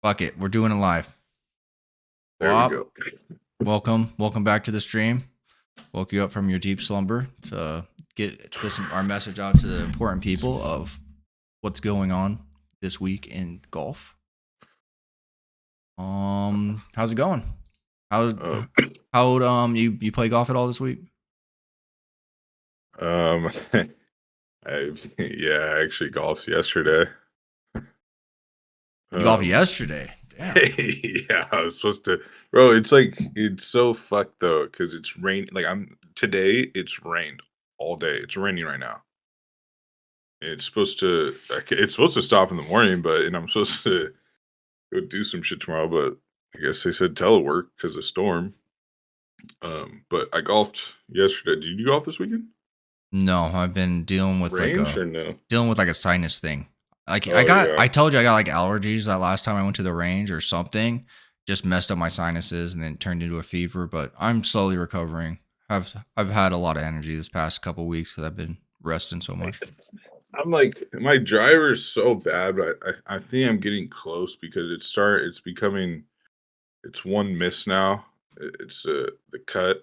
Fuck it. We're doing it live. There we Wop. go. Welcome back to the stream. Woke you up from your deep slumber to get our message out to the important people of what's going on this week in golf. How's it going? You play golf at all this week? I actually golfed yesterday. You golfed yesterday. Damn. Yeah, I was supposed to. Bro, it's so fucked though, because it's rain. Today. It's rained all day. It's raining right now. It's supposed to. It's supposed to stop in the morning, and I'm supposed to go do some shit tomorrow. But I guess they said telework because of storm. But I golfed yesterday. Did you golf this weekend? No, I've been dealing with Range or no? like a sinus thing. Like Oh, I told you I got like allergies that last time I went to the range or something. Just messed up my sinuses and then turned into a fever. But I'm slowly recovering. I've had a lot of energy this past couple weeks because I've been resting so much. I'm like, my driver is so bad, but I think I'm getting close because it's becoming, it's one miss now. It's the cut.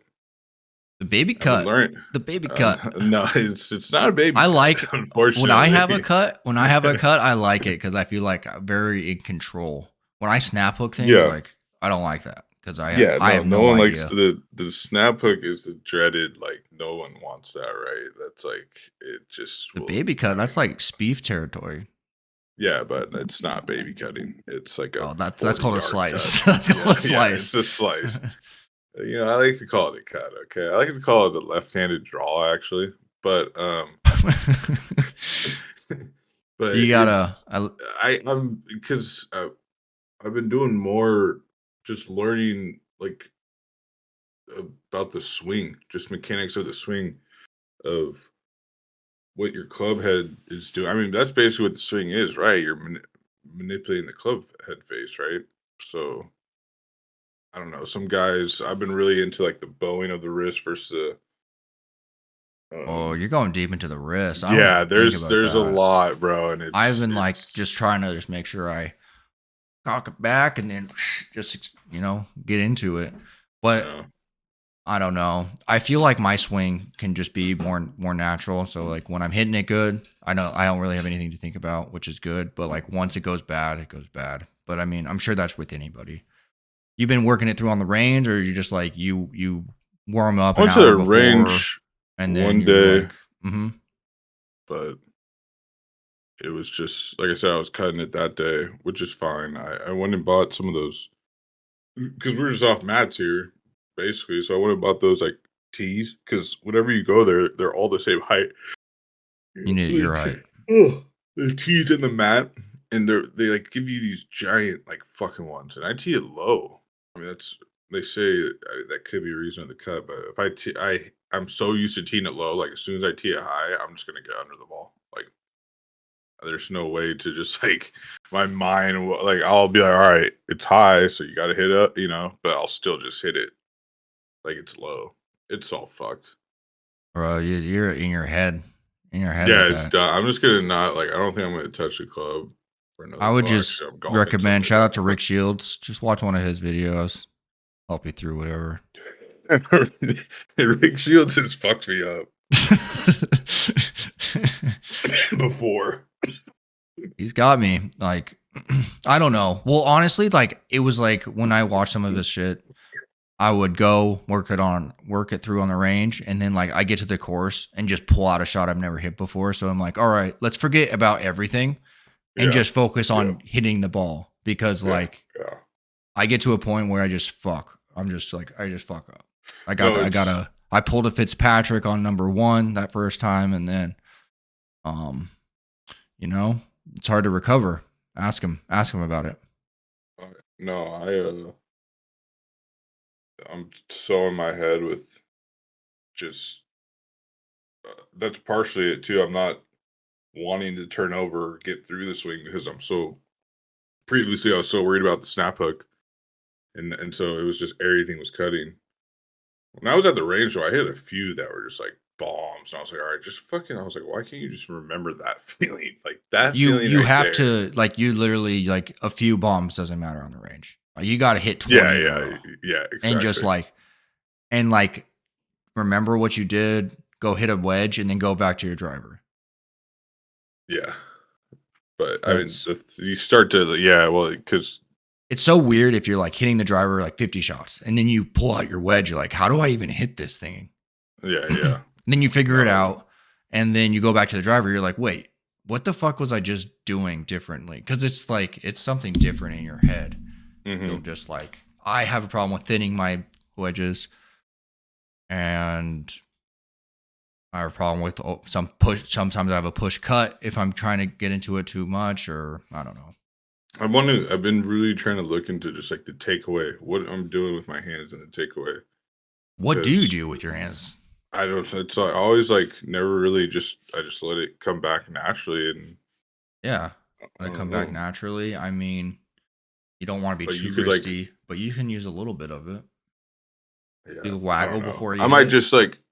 The baby I've been cut. The baby cut. No, it's not a baby. I cut, like unfortunately. when I have a cut. When I have a cut, I like it because I feel like I'm very in control. When I snap hook things, like I don't like that because I have no one idea. likes the snap hook is the dreaded. Like no one wants that, right? That's like it just the baby cut. That's like Spieth territory. Yeah, but it's not baby cutting. It's like that's called a slice. That's called a slice. Yeah, it's a slice. I like to call it a cut. Okay, I like to call it a left-handed draw, actually. But but you gotta. I'm because I've been doing more, just learning like about the swing, just mechanics of the swing, of what your club head is doing. I mean, that's basically what the swing is, right? You're manipulating the club head face, right? So I don't know. Some guys, I've been really into like the bowing of the wrist versus the. Oh, you're going deep into the wrist. Yeah, there's a lot, bro, and I've been like just trying to just make sure I cock it back and then just get into it. But I don't know. I feel like my swing can just be more natural. So like when I'm hitting it good, I know I don't really have anything to think about, which is good. But like once it goes bad, it goes bad. But I mean, I'm sure that's with anybody. You've been working it through on the range, or you just like you warm up an hour before, range and then one day. Like, But it was just like I said, I was cutting it that day, which is fine. I went and bought some of those because we're just off mats here, basically. So I went and bought those like tees because whenever you go there, they're all the same height. You need your height. The tees in the mat, and they like give you these giant like fucking ones, and I tee it low. I mean, they say that could be a reason of the cut, but if I'm so used to teeing it low, like as soon as I tee it high, I'm just gonna get under the ball. Like there's no way to just like my mind, like I'll be like, all right, it's high, so you got to hit up, but I'll still just hit it like it's low. It's all fucked, bro. You're in your head. Yeah, it's done. I'm just gonna not like. I don't think I'm gonna touch the club. I would just recommend. Shout out to Rick Shields. Just watch one of his videos. Help you through whatever. Rick Shields has fucked me up before. He's got me like, I don't know. Well, honestly, like it was like when I watched some of his shit, I would go work it through on the range, and then like I get to the course and just pull out a shot I've never hit before. So I'm like, all right, let's forget about everything and just focus on hitting the ball, because I get to a point where I just fuck. I'm just like, I just fuck up. I pulled a Fitzpatrick on number 1 that first time, and then, it's hard to recover. Ask him about it. No, I'm so in my head with just, that's partially it too. I'm not wanting to turn over or get through the swing because previously I was so worried about the snap hook. And so it was just everything was cutting. When I was at the range, though, I hit a few that were just like bombs, and I was like, all right, just fucking. I was like, why can't you just remember that feeling, like that You feeling you right have there? to like you literally like a few bombs doesn't matter on the range. You got to hit Yeah, 20 in a yeah, row yeah, and just exactly. like and like remember what you did, go hit a wedge and then go back to your driver. Yeah, but I mean, Cuz you start to, yeah, well, because it's so weird if you're like hitting the driver like 50 shots and then you pull out your wedge, you're like, "How do I even hit this thing?" yeah, And yeah, then you figure it no, out and then you go back to the driver, you're like, "Wait, what the fuck was I just doing differently?" Cuz it's like it's something different in your head. You'll hmm just like I have a problem with thinning my wedges and I have a problem with some push. Sometimes I have a push cut if I'm trying to get into it too much, or I don't know. I've been really trying to look into just like the takeaway, what I'm doing with my hands and the takeaway, What do you because do with your hands? I don't, it's like, I always like never really I just let it come back naturally, and Yeah, I let it don't come back know. naturally. I mean, you don't want to be Like you too could like, wristy, but you can use a little bit of it. yeah, You I waggle don't know. before you hit.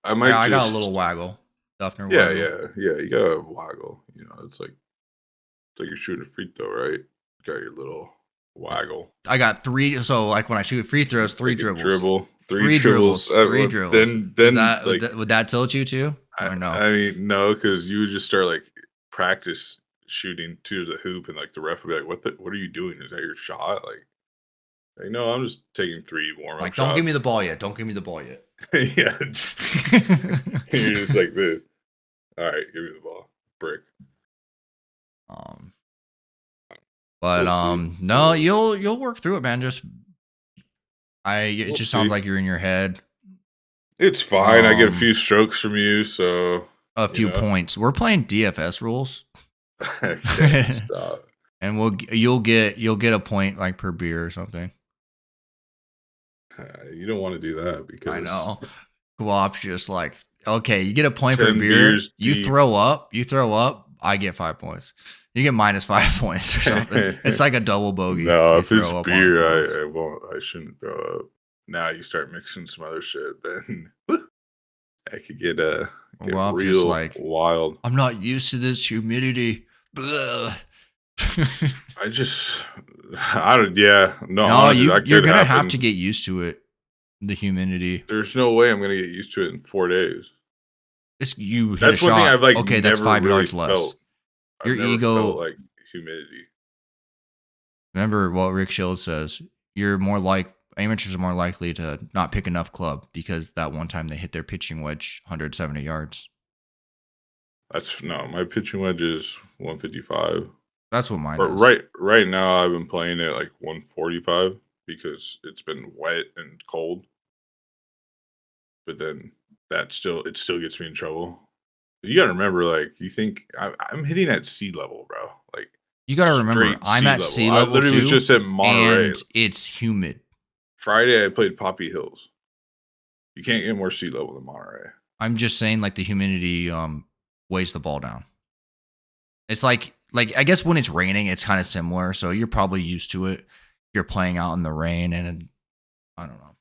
I Yeah, might I got a little just, waggle, Duffner yeah, waggle. yeah, yeah. You gotta waggle. It's like you're shooting a free throw, right? Got your little waggle. I got three. So like when I shoot free throws, three Take a dribbles, dribble, three dribbles. three Well, dribbles. Is that like would that tilt you too, I, or no? I mean, no, because you would just start like practice shooting to the hoop, and like the ref would be like, What are you doing? Is that your shot?" Like no, I'm just taking three warm up Like, don't give me the shots. ball yet. Don't give me the ball yet. Yeah, you're just like this. All right, give me the ball, brick. um, but We'll see. no, you'll work through it, man. Just it We'll just sounds see. like you're in your head. It's fine. I get a Um, few strokes from you, so a you few know. points. We're playing DFS rules, Okay, stop. and you'll get a point like per beer or something. You don't want to do that I because know. Guap's just like, okay, you get a point per 10 beer. beers deep. You throw up. I get 5 points. You get minus 5 points or something. It's like a double bogey if No, you if it's throw up on beer, clubs. I won't. I shouldn't throw up. Now you start mixing some other shit, then I could get Guap's just real like, wild. I'm not used to this humidity. Blah. I just, I don't. Yeah, no, No, honestly, that you're could gonna have to happen. get used to it. The humidity. There's no way I'm gonna get used to it in 4 days. It's you hit a That's one thing shot. I've like Okay, that's never really 5 yards less. felt. I've Your never felt ego. like humidity. Remember what Rick Shields says. You're more like amateurs are more likely to not pick enough club because that one time they hit their pitching wedge 170 yards. That's no, my pitching wedge is 155. That's what mine But is. right now I've been playing it like 145 because it's been wet and cold. But then it still gets me in trouble. You gotta remember, like, you think I'm hitting at sea level, bro. Like You got to remember, straight I'm sea at level. sea I level literally was too, just at Monterey. and it's humid. Friday I played Poppy Hills. You can't get more sea level than Monterey. I'm just saying, like the humidity weighs the ball down. It's like I guess when it's raining, it's kind of similar. So you're probably used to it. You're playing out in the rain, and I don't know.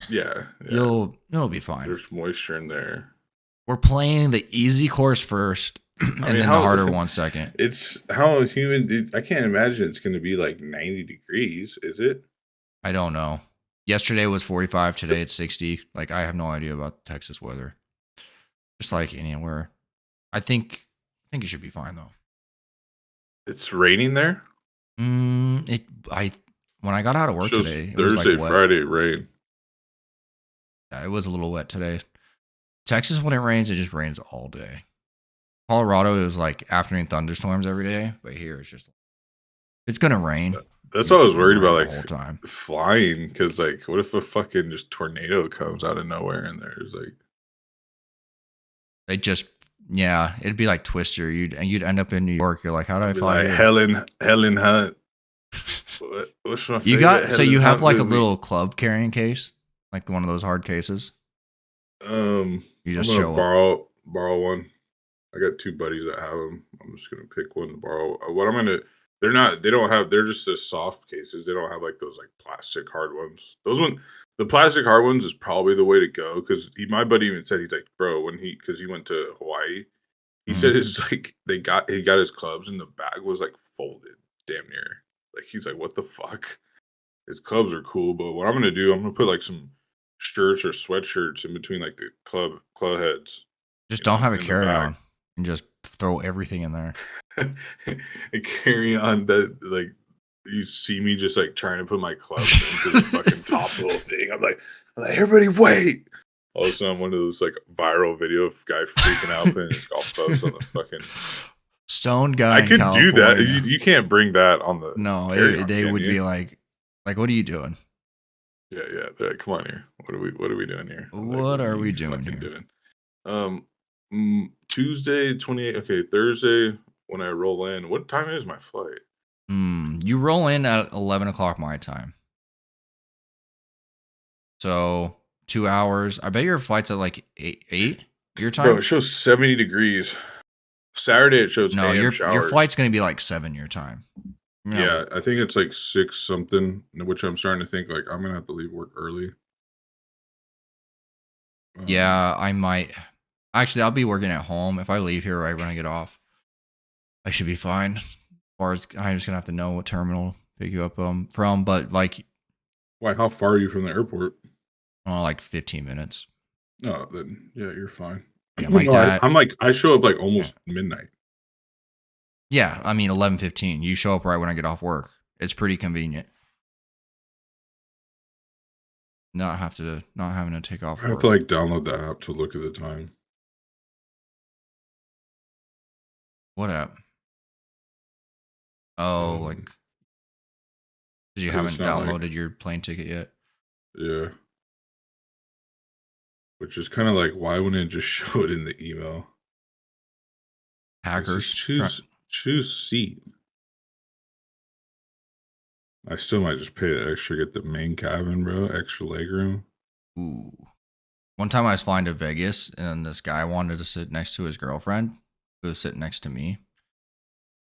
Yeah, yeah. It'll be fine. There's moisture in there. We're playing the easy course first, I and mean, then the how harder one second. it's how humid I can't imagine it's gonna be like 90 degrees, is it? I don't know. Yesterday was 45. Today it's 60. Like I have no idea about Texas weather. Just like anywhere. I think it should be fine though. It's raining there? It I when I got out of work Shows today, it was like Thursday, wet. Friday rain. Yeah, it was a little wet today. Texas, when it rains, it just rains all day. Colorado, it was like afternoon thunderstorms every day, but here it's just it's gonna rain. That's It's what I was just gonna worried about, rain the like whole time. flying, because like, what if a fucking just tornado comes out of nowhere and there's like, It just yeah, it'd be like Twister. You'd end up in New York. You're like, how did I be fly like here? Helen Hunt. What's my You favorite got so you Helen have Hunt like a movie? little club carrying case, like one of those hard cases. You I'm just gonna show up. borrow one. I got two buddies that have them. I'm just gonna pick one to borrow. What I'm gonna They're not. They don't have. They're just the soft cases. They don't have like those like plastic hard ones. The plastic hard ones is probably the way to go because my buddy even said he's like, bro, because he went to Hawaii, he Mhm. said it's like he got his clubs and the bag was like folded, damn near. Like he's like, what the fuck? His clubs are cool, but what I'm gonna do, I'm gonna put like some shirts or sweatshirts in between like the club heads, Just don't have a in the bag. carry-on and just throw everything in there. And carry on that like you see me just like trying to put my clubs into the fucking top little thing. I'm like, everybody wait. All of a sudden, I'm one of those like viral video of guy freaking out putting his golf clubs on the fucking. Stoned guy I in could do that. California. You can't bring that on the. No, carry-on, they can would you? be like, what are you doing? Yeah, yeah. They're like, come on here. What are we doing here? I'm like, What are we you doing fucking here? doing? Tuesday 28. Okay, Thursday when I roll in. What time is my flight? You roll in at 11 o'clock my time. So 2 hours. I bet your flight's at like 8 your Bro, time. it shows 70 degrees. Saturday it shows No, AM your showers. flight's gonna be like 7 your time. Yeah, I think it's like 6 something, which I'm starting to think like I'm gonna have to leave work early. Yeah, I might. Actually, I'll be working at home. If I leave here right when I get off, I should be fine. As far as I'm just gonna have to know what terminal to pick you up from, but like, Why? How far are you from the airport? like 15 minutes. No, then yeah, you're fine. Yeah, my No, dad. I'm like I show up like almost midnight. Yeah, I mean 11:15. You show up right when I get off work. It's pretty convenient. Not having to take off I have work. to like download the app to look at the time. What app? Oh, like Um, 'cause you 'Cause it's haven't not like downloaded your plane ticket yet. yeah, which is kind of like why wouldn't it just show it in the email? It says Hackers. choose seat. I still might just pay the extra, get the main cabin, bro. Extra legroom. Ooh. One time I was flying to Vegas and this guy wanted to sit next to his girlfriend who was sitting next to me.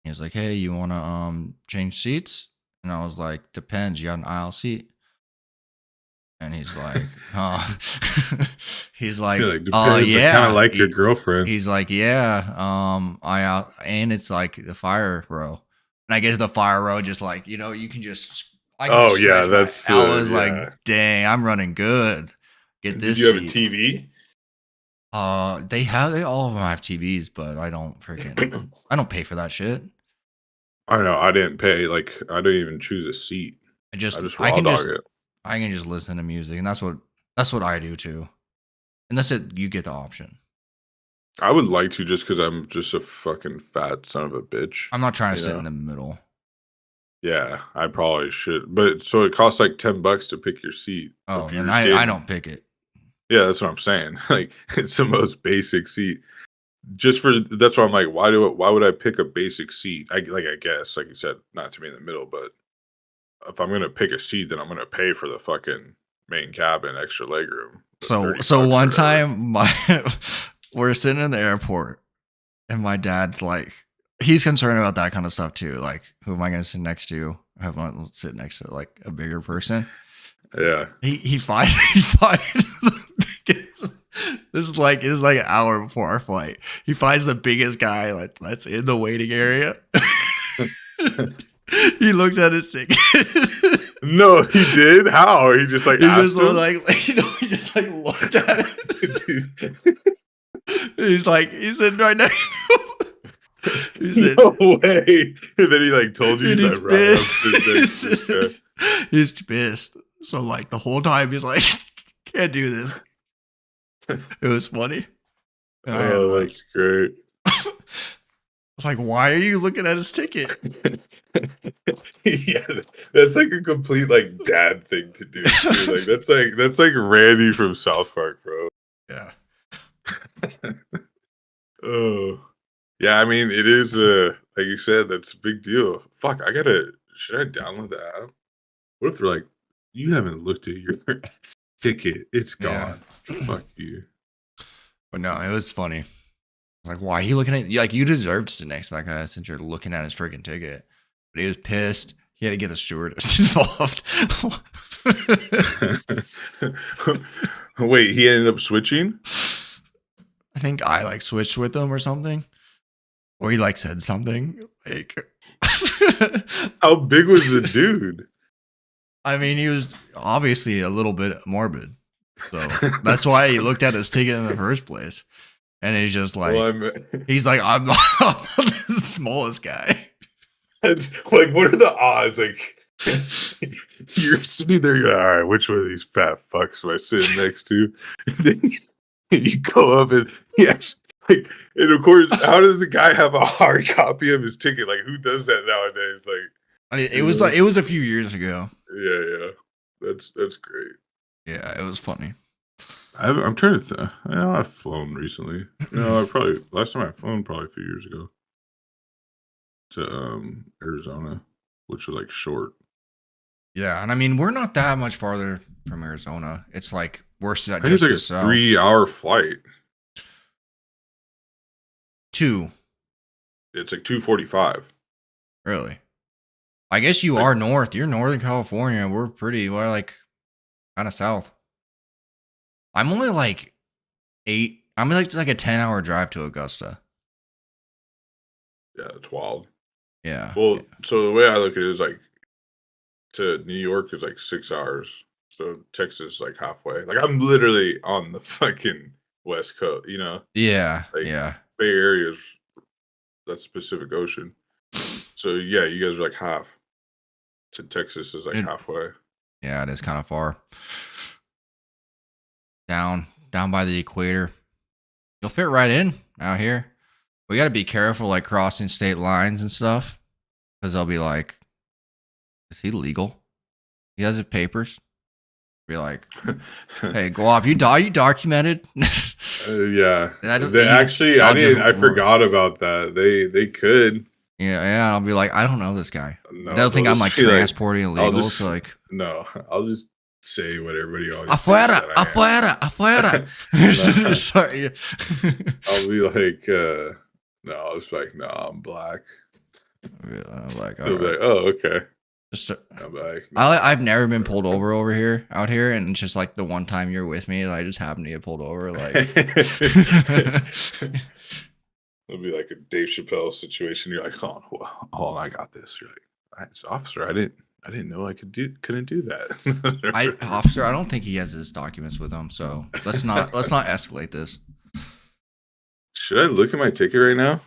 He was like, "Hey, you want to change seats?" And I was like, "Depends. You got an aisle seat?" And he's like, "Oh." He's like, Yeah, like "Oh depends. I kind yeah." of like your girlfriend. He's like, "Yeah, I out and it's like the fire row." And I get to the fire row just like, you can just I can Oh just yeah, stretch that's I was like, yeah. "Dang, I'm running good. Get And did this you have a seat." TV? They all of them have TVs, but I don't pay for that shit. I know. I didn't pay. Like I didn't even choose a seat. I just raw dog it. I can just listen to music, and that's what I do too. Unless you get the option. I would like to just because I'm just a fucking fat son of a bitch. I'm not trying to You sit know? in the middle. Yeah, I probably should. But so it costs like $10 to pick your seat. Oh, If then you're I getting, don't pick it. yeah, that's what I'm saying. Like it's the most basic seat. Just for that's why I'm like, why would I pick a basic seat? I guess, like you said, not to be in the middle, but if I'm gonna pick a seat, then I'm gonna pay for the fucking main cabin, extra legroom, the So 30 bucks or one whatever. time we're sitting in the airport and my dad's like he's concerned about that kind of stuff too. Like, who am I gonna sit next to? I have to sit next to like a bigger person. Yeah. He finds the biggest. This is like an hour before our flight. He finds the biggest guy that's in the waiting area. He looks at his ticket. No, he did. How? He just like He asked just him. he just like looked at it. He's like, he's sitting right next to him. He said, No way. And then he like told you and he's he's like, right, I'm pissed. sitting next to this guy. He's pissed. So like the whole time he's like, can't do this. It was funny. And I had to, Oh, like, that's great. I was like, why are you looking at his ticket? Yeah, that's like a complete like dad thing to do. Too. That's like Randy from South Park, bro. Yeah. Oh, yeah. I mean, it is. Like you said, that's a big deal. Fuck, should I download the app? What if they're like, you haven't looked at your ticket? It's Yeah. gone. Fuck you. But no, it was funny. I was like, why are you looking at like you deserve to sit next to that guy since you're looking at his freaking ticket. but he was pissed. He had to get the stewardess involved. Wait, he ended up switching? I think I like switched with him or something. Or he like said something. Like How big was the dude? I mean, he was obviously a little bit morbid. So that's why he looked at his ticket in the first place. And he's just like, Well, he's like, I'm not the smallest guy. like, what are the odds? Like, you're sitting there, you're like, all right, which one of these fat fucks am I sitting next to? And then you go up and like, and of course, how does the guy have a hard copy of his ticket? Like, who does that nowadays? Like, It was a few years ago. Yeah, that's great. Yeah, it was funny. I'm trying to think. I know I've flown recently. No, last time I've flown probably a few years ago to Arizona, which was like short. Yeah, and I mean, we're not that much farther from Arizona. It's like worse I think it's like a 3-hour flight. 2. It's like 2:45. Really? I guess you are north. You're Northern California. We're like kind of south. I'm only like 8. I'm like a 10-hour drive to Augusta. Yeah, it's wild. Yeah. Well, yeah. so the way I look at it is like to New York is like 6 hours. So Texas is like halfway. Like I'm literally on the fucking West Coast, you know? Yeah. Like Yeah. Bay Area is that's Pacific Ocean. So yeah, you guys are like half. To Texas is like halfway. Yeah, it is kind of far. Down by the equator. You'll fit right in out here. We got to be careful, like crossing state lines and stuff, because they'll be like, "Is he legal? He has his papers." Be like, "Hey, go off. You documented." Yeah. I forgot about that. They could. Yeah. I'll be like, I don't know this guy. No, They'll think I'm like transporting illegal. So like, no, I'll just say what everybody always afuera. Sorry. I'll be like, no, I was like, no, I'm black. I'm like, They'll be like, oh, okay. I'm like, no, I've never been pulled over out here, and it's just like the one time you're with me, I just happen to get pulled over. Like, it'll be like a Dave Chappelle situation. You're like, hold on, I got this. You're like, officer, I didn't know I couldn't do that. Officer, I don't think he has his documents with him, so let's not escalate this. Should I look at my ticket right now?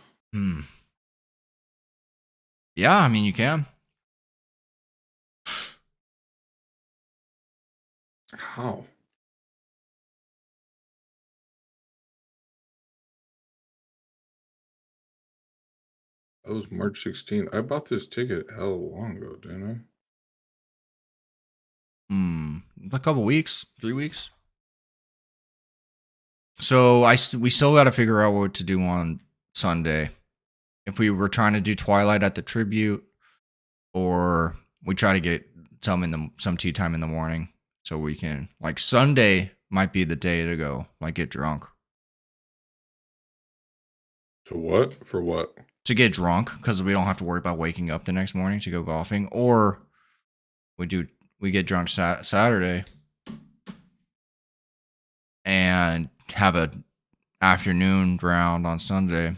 Yeah, I mean you can. How? That was March 16th. I bought this ticket hell long ago, didn't I? A couple weeks, 3 weeks. So we still got to figure out what to do on Sunday. If we were trying to do Twilight at the Tribute, or we try to get some tea time in the morning, so we can like Sunday might be the day to go, like get drunk. To what? For what? To get drunk, because we don't have to worry about waking up the next morning to go golfing, or we get drunk Saturday and have a afternoon round on Sunday.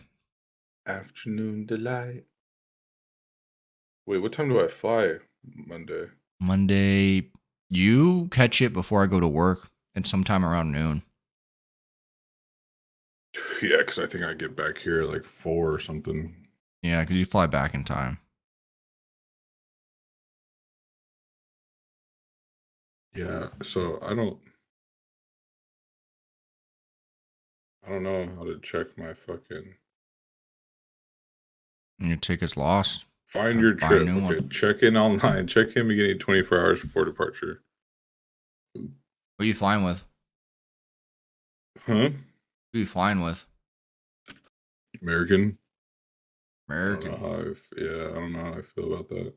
Afternoon delight. Wait, what time do I fly Monday? Monday, you catch it before I go to work, and sometime around noon. Yeah, because I think I get back here at like 4 or something. Yeah, because you fly back in time. Yeah, so I don't know how to check my fucking. And your ticket's lost. Find your trip. Okay, check in online. Check in beginning 24 hours before departure. What are you flying with? Huh? Who are you flying with? American. American. I don't know how I feel about that.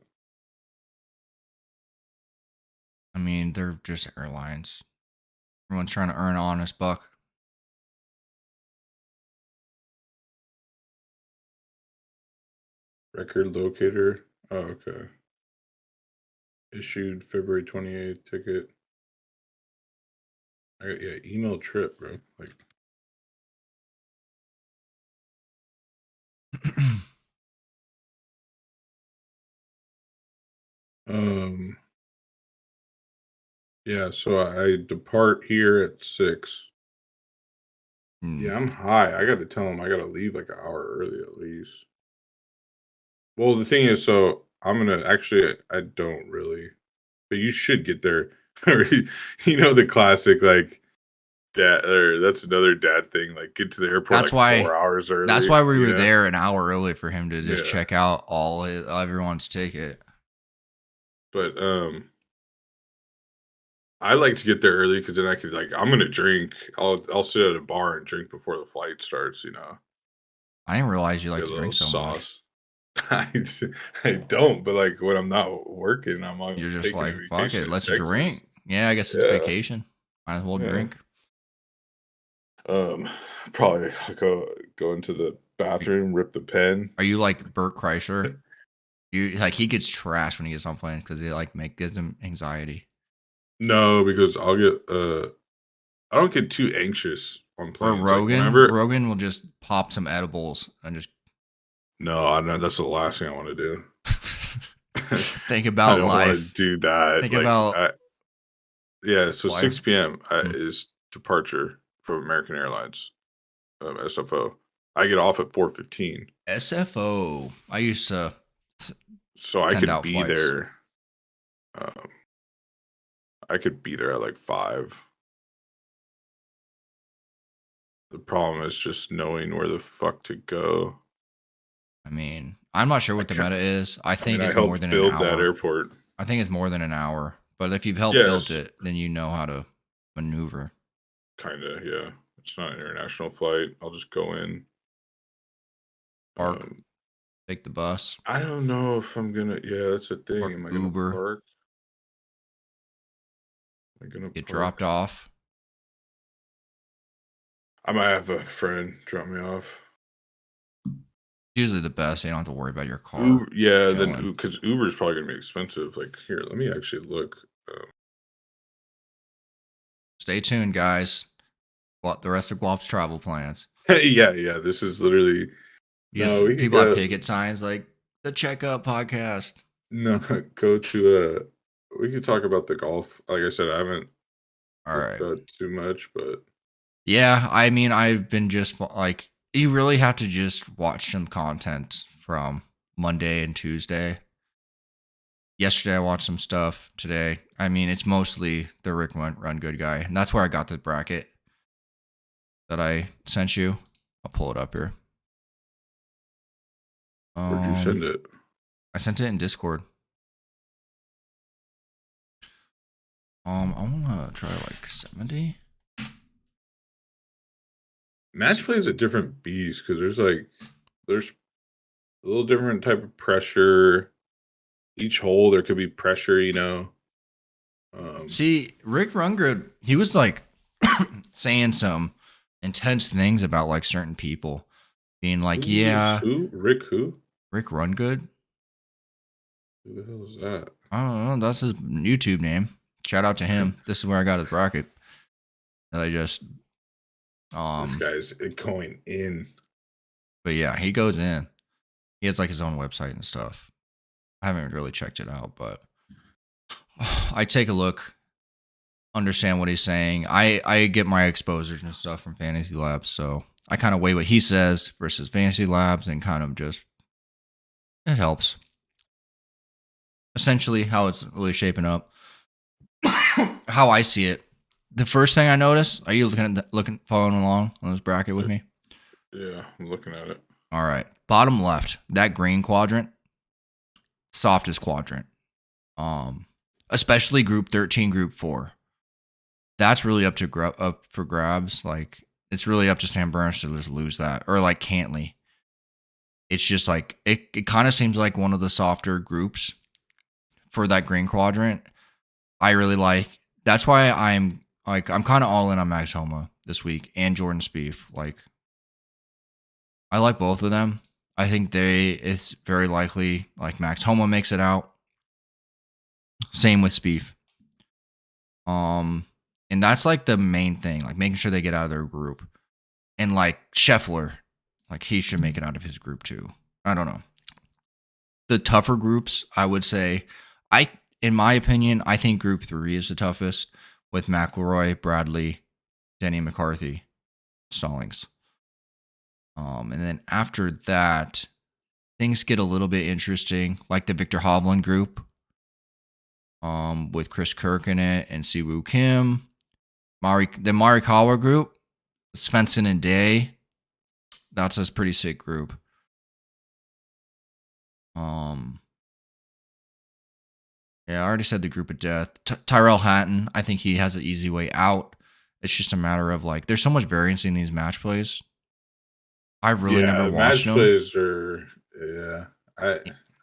I mean, they're just airlines. Everyone's trying to earn an honest buck. Record locator. Oh, okay. Issued February 28th ticket. I got, yeah, email trip, bro. Like, um, yeah. So I depart here at 6. Hmm. Yeah, I'm high. I got to tell them I got to leave like an hour early at least. Well, the thing is, so I'm gonna actually. I don't really, but you should get there. The classic like dad. Or that's another dad thing. Like get to the airport That's like why 4 hours that's early. why we were there an hour early for him to just Yeah. check out everyone's ticket. But I like to get there early because then I could like I'm gonna drink. I'll sit at a bar and drink before the flight starts. I didn't realize you like Get a to little drink so much. sauce. I, I don't, but like when I'm not working, I'm You're just taking a like, fuck vacation it, in let's Texas. drink. Yeah, I guess it's Yeah, vacation. Might as well yeah. drink. Um, Probably go into the bathroom, rip the pen. Are you like Bert Kreischer? You like he gets trashed when he gets on planes because they like gives him anxiety. No, because I don't get too anxious on Or planes. Like Rogan. whenever, Rogan will just pop some edibles and just no, I know that's the last thing I want to do. think I about don't want to life. do that. Think about Yeah, so life. 6 p.m. Hmm. Is departure from American Airlines, SFO. I get off at 4:15, SFO. I used to so I send could out be flights. there. Um, I could be there at like 5. The problem is just knowing where the fuck to go. I mean, I'm not sure what the meta is. I I mean, think I it's more helped than an build that hour. airport. I think it's more than an hour. But if you've helped build Yes, it, then you know how to maneuver. kind of. Yeah, it's not an international flight. I'll just go in. Park, Um, take the bus, I don't know if I'm gonna. Yeah, that's a thing. or Am I gonna Uber, park? Am I gonna get park? dropped off. I might have a friend drop me off. Usually the best. You don't have to worry about your car Uber, yeah, then chilling. because Uber's probably gonna be expensive. Like, here, let me actually look. Stay tuned, guys. What the rest of Guap's travel plans. Yeah, yeah. This is literally You no. We just could people have go picket signs like the Checkup Podcast. no go to We could talk about the golf. Like I said, I haven't All looked right. at too much, but Yeah, I mean, I've been just like you really have to just watch some content from Monday and Tuesday. Yesterday I watched some stuff. Today, I mean, it's mostly the Rick Run Good guy, and that's where I got the bracket that I sent you. I'll pull it up here. where'd you send it? I sent it in Discord. I wanna try like 70. Match play is a different beast because there's a little different type of pressure. Each hole there could be pressure. Um, See, Rick Rungard, he was like saying some intense things about like certain people, being like, "Yeah, who? Rick who? Rick Rungood." Who the hell is that? I don't know. That's his YouTube name. Shout out to him. This is where I got his bracket that I just This um. guy's going in. But yeah, he goes in. He has like his own website and stuff. I haven't really checked it out, but I take a look, understand what he's saying. I get my exposures and stuff from Fantasy Labs, so I kind of weigh what he says versus Fantasy Labs and kind of just it helps. Essentially, how it's really shaping up, how I see it. The first thing I notice, are you following along on this bracket with me? Yeah, I'm looking at it. All right, bottom left, that green quadrant, softest quadrant. Especially Group 13, Group 4. That's really up for grabs. Like it's really up to Sam Burns to just lose that, or like Cantley. It's just like it kind of seems like one of the softer groups for that green quadrant. I really like. That's why I'm kind of all in on Max Homa this week and Jordan Spieth. Like I like both of them. I think it's very likely like Max Homa makes it out. Same with Spieth. And that's like the main thing, like making sure they get out of their group. And like Scheffler, like he should make it out of his group too. I don't know. The tougher groups, I would say, in my opinion, I think Group 3 is the toughest with McIlroy, Bradley, Denny McCarthy, Stallings. And then after that, things get a little bit interesting, like the Victor Hovland group, with Chris Kirk in it and Siwoo Kim. The Morikawa group, Svensson and Day. That's a pretty sick group. Yeah, I already said the group of death. Tyrell Hatton, I think he has an easy way out. It's just a matter of like, there's so much variance in these match plays. I really never watched them. Match plays are, I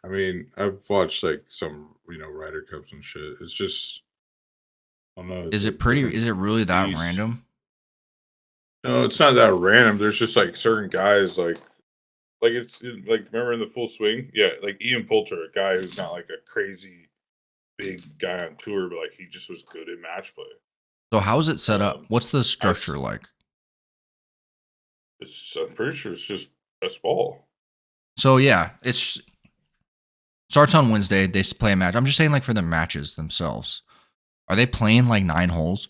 mean, I've watched like some, Ryder Cups and shit. It's just, I don't know. Is it really that random? No, it's not that random. There's just like certain guys, like it's like, remember in the Full Swing? Yeah, like Ian Poulter, a guy who's not like a crazy big guy on tour, but like he just was good at match play. So how is it set up? What's the structure like? I'm pretty sure it's just best ball. So yeah, it starts on Wednesday. They play a match. I'm just saying, like for the matches themselves, are they playing like 9 holes,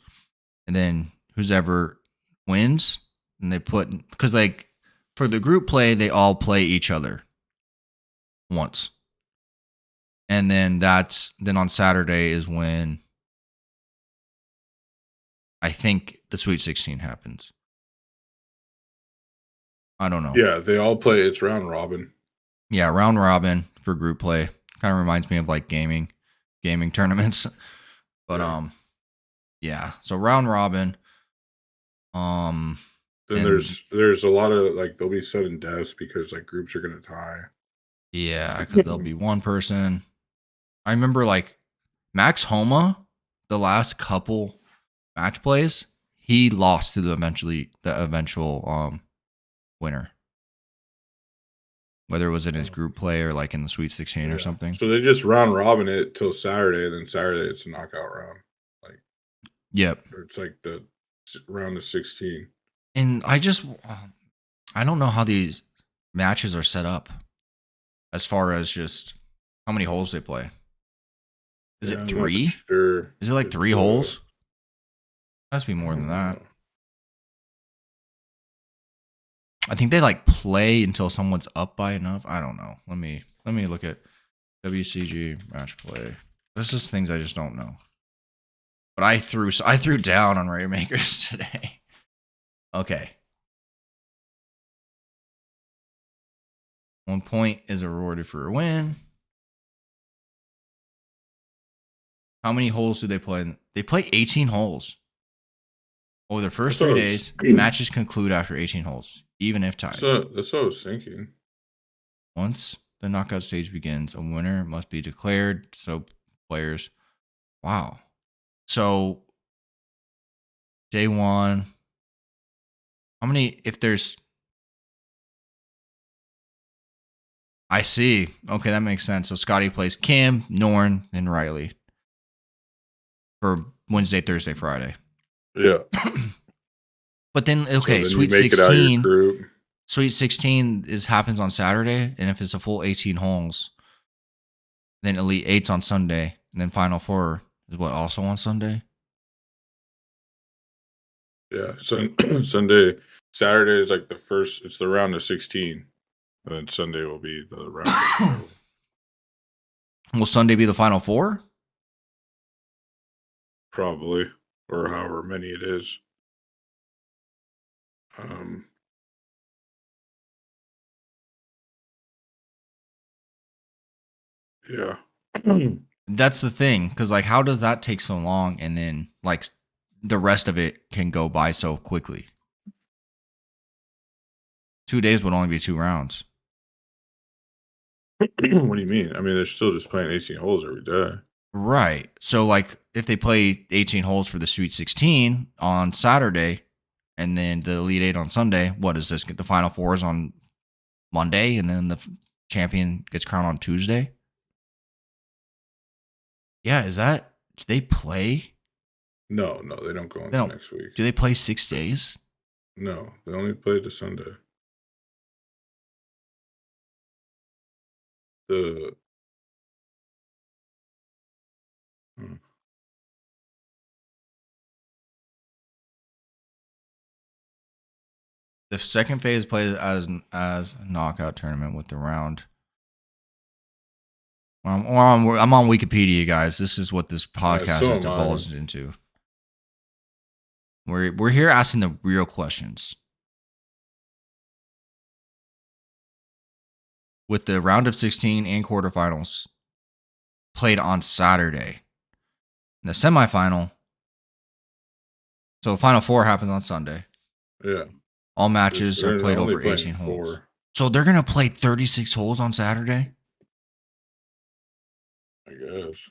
and then whoever wins, and they because like for the group play, they all play each other once, and then on Saturday is when I think the Sweet 16 happens. I don't know. Yeah, they all play. It's round robin. Yeah, round robin for group play. Kind of reminds me of like gaming tournaments. But yeah. So round robin. Then there's a lot of like there'll be sudden deaths because like groups are gonna tie. Yeah, because there'll be one person. I remember like Max Homa, the last couple match plays, he lost to the eventual winner. Whether it was in his group play or like in the Sweet 16 or something. So they just round robin it till Saturday, then Saturday it's a knockout round. Like, yep. Or it's like the round of 16. And I don't know how these matches are set up as far as just how many holes they play. Is it 3? Sure. Is it like 3 holes? Has to be more than that. I think they like play until someone's up by enough. I don't know. Let me look at WCG match play. There's just things I just don't know. But I threw down on Raymakers today. Okay. 1 point is awarded for a win. How many holes do they play? They play 18 holes. Over the first 3 days, matches conclude after 18 holes, even if tied. So that's what I was thinking. Once the knockout stage begins, a winner must be declared. So players, wow. So day 1, how many? If there's, I see. Okay, that makes sense. So Scotty plays Kim, Norn, and Riley for Wednesday, Thursday, Friday. Yeah. But then, okay, so Sweet 16. Sweet 16 happens on Saturday, and if it's a full 18 holes, then Elite 8's on Sunday, and then Final 4 is also on Sunday? Yeah, Sunday. Saturday is like the first, it's the round of 16, and then Sunday will be the round of Will Sunday be the Final 4? Probably, or however many it is. Yeah. That's the thing, because like, how does that take so long, and then like the rest of it can go by so quickly? 2 days would only be 2 rounds. What do you mean? I mean, they're still just playing 18 holes every day. Right. So like, if they play 18 holes for the Sweet 16 on Saturday, and then the Elite 8 on Sunday, what is this? The Final 4 is on Monday, and then the champion gets crowned on Tuesday. Yeah, do they play? No, they don't go into next week. Do they play 6 days? No, they only play the Sunday. The hmm. The second phase plays as a knockout tournament with the round. I'm on Wikipedia, guys. This is what this podcast so has divulged into. We're here asking the real questions. With the round of 16 and quarterfinals played on Saturday. And the semifinal. So Final Four happens on Sunday. Yeah. All matches are played over 18 holes. So they're going to play 36 holes on Saturday? I guess.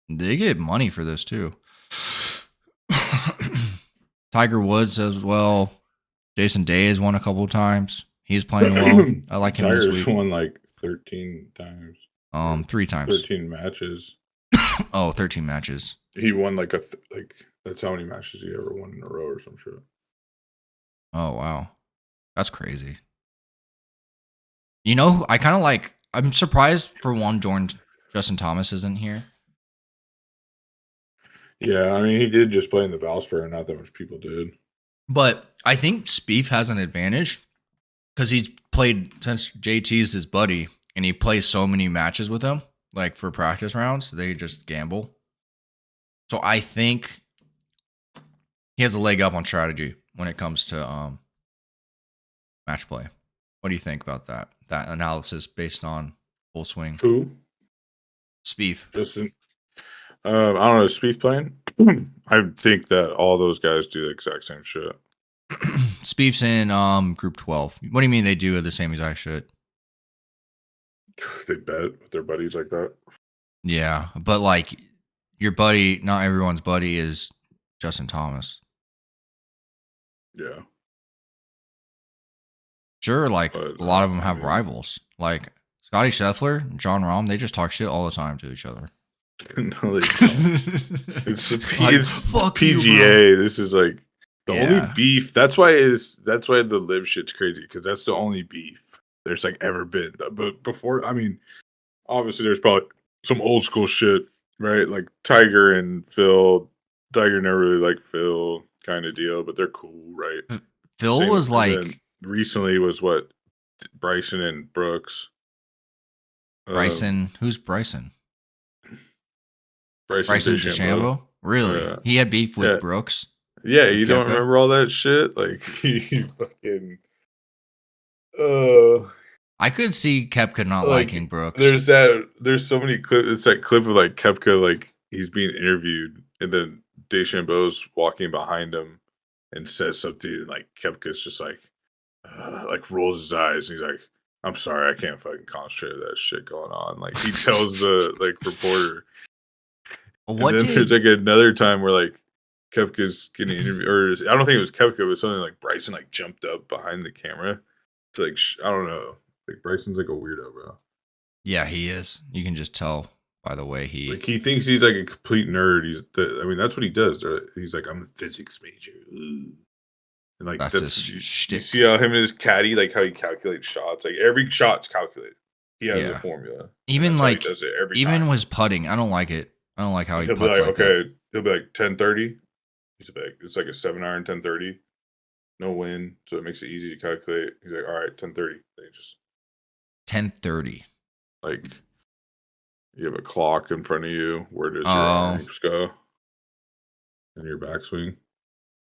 They get money for this too. Tiger Woods as well. Jason Day has won a couple of times. He's playing well. I like him Tiger's this week. won like 13 times. 3 times. 13 matches. 13 matches. He won like that's how many matches he ever won in a row or some shit. Oh wow. That's crazy. You know, I kind of I'm surprised for one Justin Thomas isn't here. Yeah, I mean, he did just play in the Valspar, not that much people did. But I think Spieth has an advantage because he's played since JT's his buddy, and he plays so many matches with him, like for practice rounds. They just gamble. So I think he has a leg up on strategy when it comes to match play. What do you think about that? That analysis based on full swing. Who? Spieth. Justin. I don't know. Is Spieth playing? I think that all those guys do the exact same shit. Spieth's in group 12. What do you mean they do the same exact shit? They bet with their buddies like that. Yeah, but like your buddy, not everyone's buddy is Justin Thomas. Yeah. Sure, like a lot of them have rivals. Like Scotty Scheffler and John Rahm, they just talk shit all the time to each other. No, they don't. It's PGA. This is like the only beef. That's why the live shit's crazy, because that's the only beef there's like ever been. But before, I mean, obviously there's probably some old school shit, right? Like Tiger and Phil. Tiger never really liked Phil, kind of deal, but they're cool, right? Phil was like recently was what Bryson and Brooks. Bryson, who's Bryson? Bryson DeChambeau? Really? Yeah. He had beef with Brooks? Yeah, you don't remember all that shit? Like, he fucking... I could see Koepka not liking Brooks. There's so many clips. It's that clip of like Koepka, like he's being interviewed, and then DeChambeau's walking behind him and says something, and like Koepka's just like rolls his eyes, and he's like, "I'm sorry, I can't fucking concentrate on that shit going on." Like he tells the reporter. And then there's like another time where like Koepka's getting interviewed, or I don't think it was Koepka, but something like Bryson like jumped up behind the camera to like I don't know, like Bryson's like a weirdo, bro. Yeah, he is. You can just tell by the way he thinks he's like a complete nerd. I mean, that's what he does. Right? He's like, I'm a physics major, and like that's you see how him and his caddy, like how he calculates shots. Like every shot's calculated. He has a formula. Even like he does it every time. Was putting. I don't like it. I don't like how he puts like okay. That. He'll be like 1030. He's like, it's like a 7-iron 1030. No wind, so it makes it easy to calculate. He's like, all right, 1030. They just 1030. Like you have a clock in front of you. Where does your arms go? And your backswing.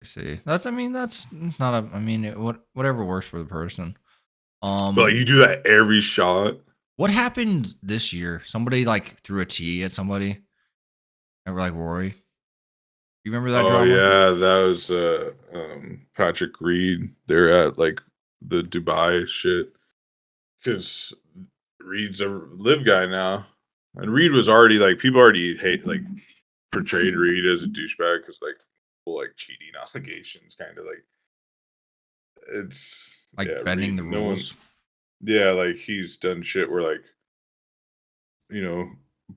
I see. That's not a. I mean, whatever works for the person. But like, you do that every shot. What happened this year? Somebody like threw a tee at somebody. Remember, like Rory. You remember that? Oh yeah, that was Patrick Reed. They're at like the Dubai shit because Reed's a live guy now, and Reed was already like people already portrayed Reed as a douchebag because like cheating allegations, kind of like it's Like yeah, bending the no one. rules. Yeah, like he's done shit where like you know,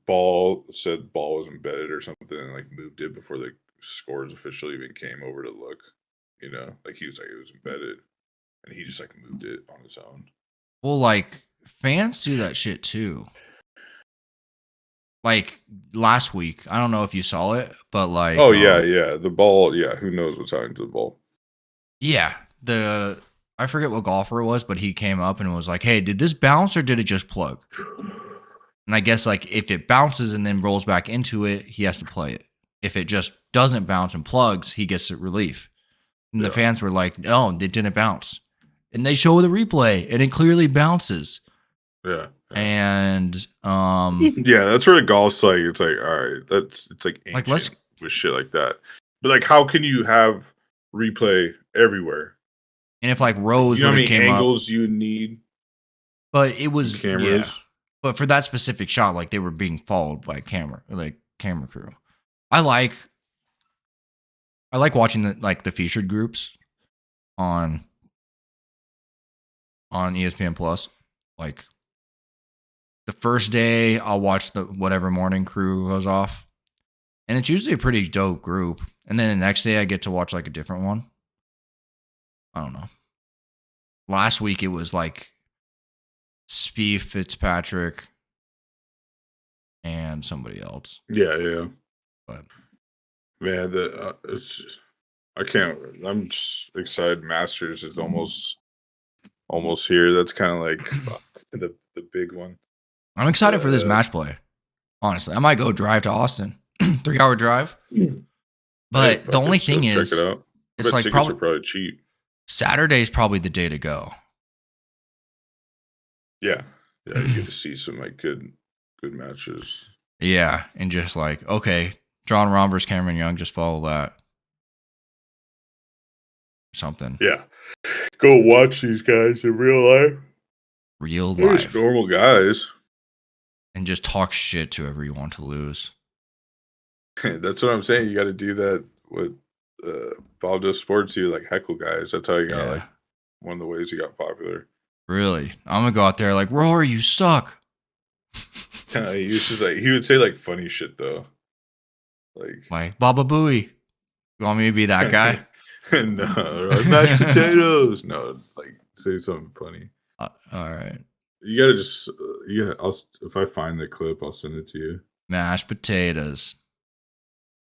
ball said ball was embedded or something, and like moved it before the scores officially even came over to look. You know, like he was like it was embedded, and he just like moved it on his own. Well, like fans do that shit too. Like last week, I don't know if you saw it, but like, Oh yeah, yeah. The ball, yeah. Who knows what's happening to the ball? yeah, I forget what golfer it was, but he came up and was like, "Hey, did this bounce or did it just plug?" And I guess like if it bounces and then rolls back into it, he has to play it. If it just doesn't bounce and plugs, he gets relief. And the Yeah, fans were like, "No, it didn't bounce." And they show the replay, and it clearly bounces. yeah, yeah. And Yeah, that's where the golf's like. It's like, all right, it's like like let's ancient with shit like that. But like, how can you have replay everywhere? and if like Like, Rose you know would how have many came up, angles you need but it in was yeah. cameras? But for that specific shot, like they were being followed by camera crew. I like watching the featured groups on ESPN Plus. Like the first day, I'll watch the whatever morning crew goes off, and it's usually a pretty dope group. And then the next day, I get to watch like a different one. I don't know. Last week it was like Spieth, Fitzpatrick, and somebody else. Yeah, yeah. But Man, it's just, I can't. I'm just excited. Masters is almost here. That's kind of like fuck, the big one. I'm excited for this Uh, match play. Honestly, I might go drive to Austin, 3 hour drive. hey, But the fuck it, only just go thing check it is, out. I it's bet like tickets are probably probably cheap. Saturday's probably the day to go. Yeah, yeah. You get to see some like good matches. Yeah, and just like okay, John Rahm versus Cameron Young, just follow that something Yeah, go watch these guys in real life. real They're just life, normal guys. and just talk shit to whoever you want to lose. That's what I'm saying. You got to do that with Bob does sports. You like heckle guys. That's how he got like Yeah, one of the ways he got popular. really. I'm gonna go out there like Rory, you suck. He used to like he would say like funny shit though. Like Like Baba Booey. You want me to be that guy? no, like, mashed potatoes. No, like say something funny. All right. You gotta just yeah. If I find the clip, I'll send it to you. Mashed potatoes.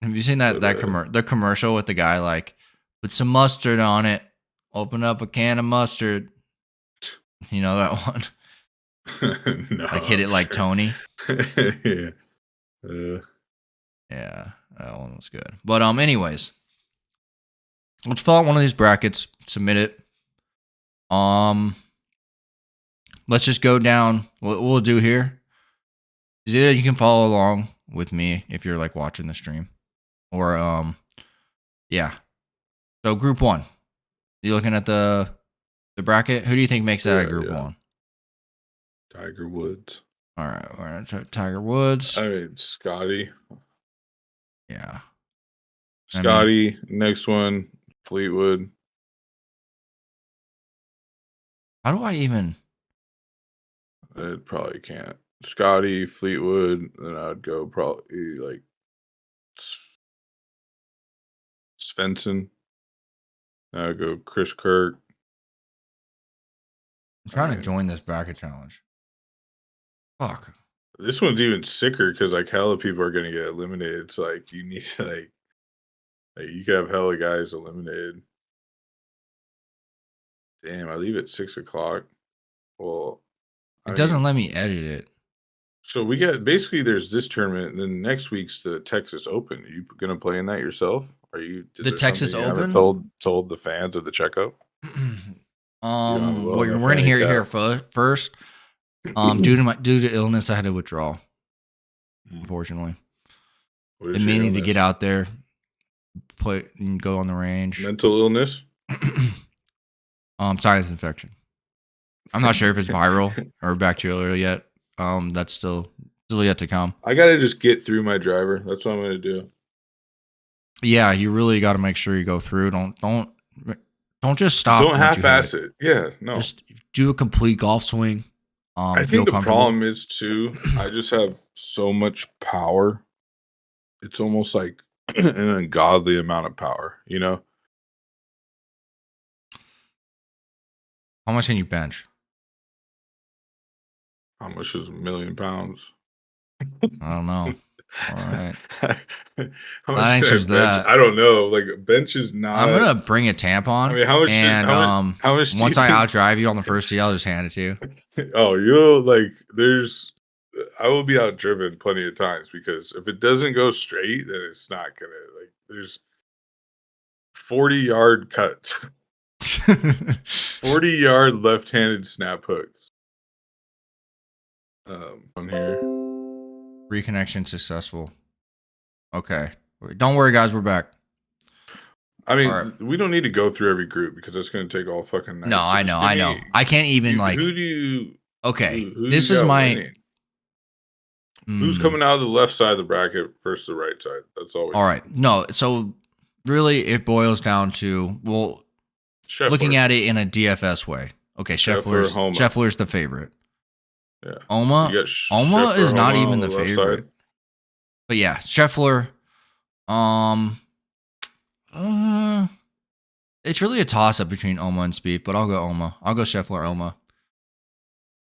Have you seen But the commercial with the guy like put some mustard on it, open up a can of mustard. You know that one? Like hit no, it like Tony. yeah. Yeah, that one was good. But anyways, let's fill out one of these brackets, submit it. Let's just go down. What we'll do here is either you can follow along with me if you're like watching the stream, or yeah. So group one, you looking at the bracket? Who do you think makes that a group one? Tiger Woods. All right, we're gonna try Tiger Woods. I mean Scotty. Yeah, Scotty. Next one, Fleetwood. how do I even? It probably can't. Scotty, Fleetwood. Then I'd go probably like Svensson. Then I'd go Chris Kirk. I'm trying to Right. join this bracket challenge. Fuck. This one's even sicker because like hella people are gonna get eliminated. It's like you need to like you could have hella guys eliminated. Damn, I leave at 6 o'clock. Well, I It doesn't mean, let me edit it. so we got basically there's this tournament, and then next week's the Texas Open. Are you gonna play in that yourself? Are you? Is The there Texas something you haven't Open? told the fans of the checkout? You don't have a low we're enough gonna hear it here handicap. first. Due to illness, I had to withdraw. Unfortunately, What it is your may need to illness? get out there, play, and go on the range. Mental illness. Sinus infection. I'm not sure if it's viral or bacterial yet. That's still yet to come. I gotta just get through my driver. That's what I'm gonna do. Yeah, you really got to make sure you go through. Don't Don't just stop Don't once you hit half-ass it. it. Yeah, no. Just do a complete golf swing. I Feel think the comfortable. problem is too, I just have so much power. It's almost like an ungodly amount of power, you know? How much can you bench? How much is 1,000,000 pounds? I don't know. All right. How That much can I answers bench? that. I don't know. Like a bench is I'm not. gonna bring a I tampon, mean, how much? and How much do you once I think? outdrive you on the first tee, I'll just hand it to you. Oh, you'll like. There's. I will be outdriven plenty of times because if it doesn't go straight, then it's not gonna like. There's 40-yard cuts, 40-yard left-handed snap hooks. On here. Reconnection successful. Okay. Don't worry, guys. We're back. I All right. mean, we don't need to go through every group because that's going to take all fucking night. No, So I just know. give I know. me I can't even like. who do you Okay. who do This you is got my. winning? Who's coming out of the left side of the bracket versus the right side? That's all. All right. No. So really, it boils down to Scheffler. looking at it in a DFS way. Okay, Scheffler, Homa. Scheffler's the favorite. Yeah. Oma You got Oma is Scheffler, not Homa even on the left favorite. side. But yeah, Scheffler. It's really a toss up between Oma and Spieth, but I'll go Oma. I'll go Scheffler Oma.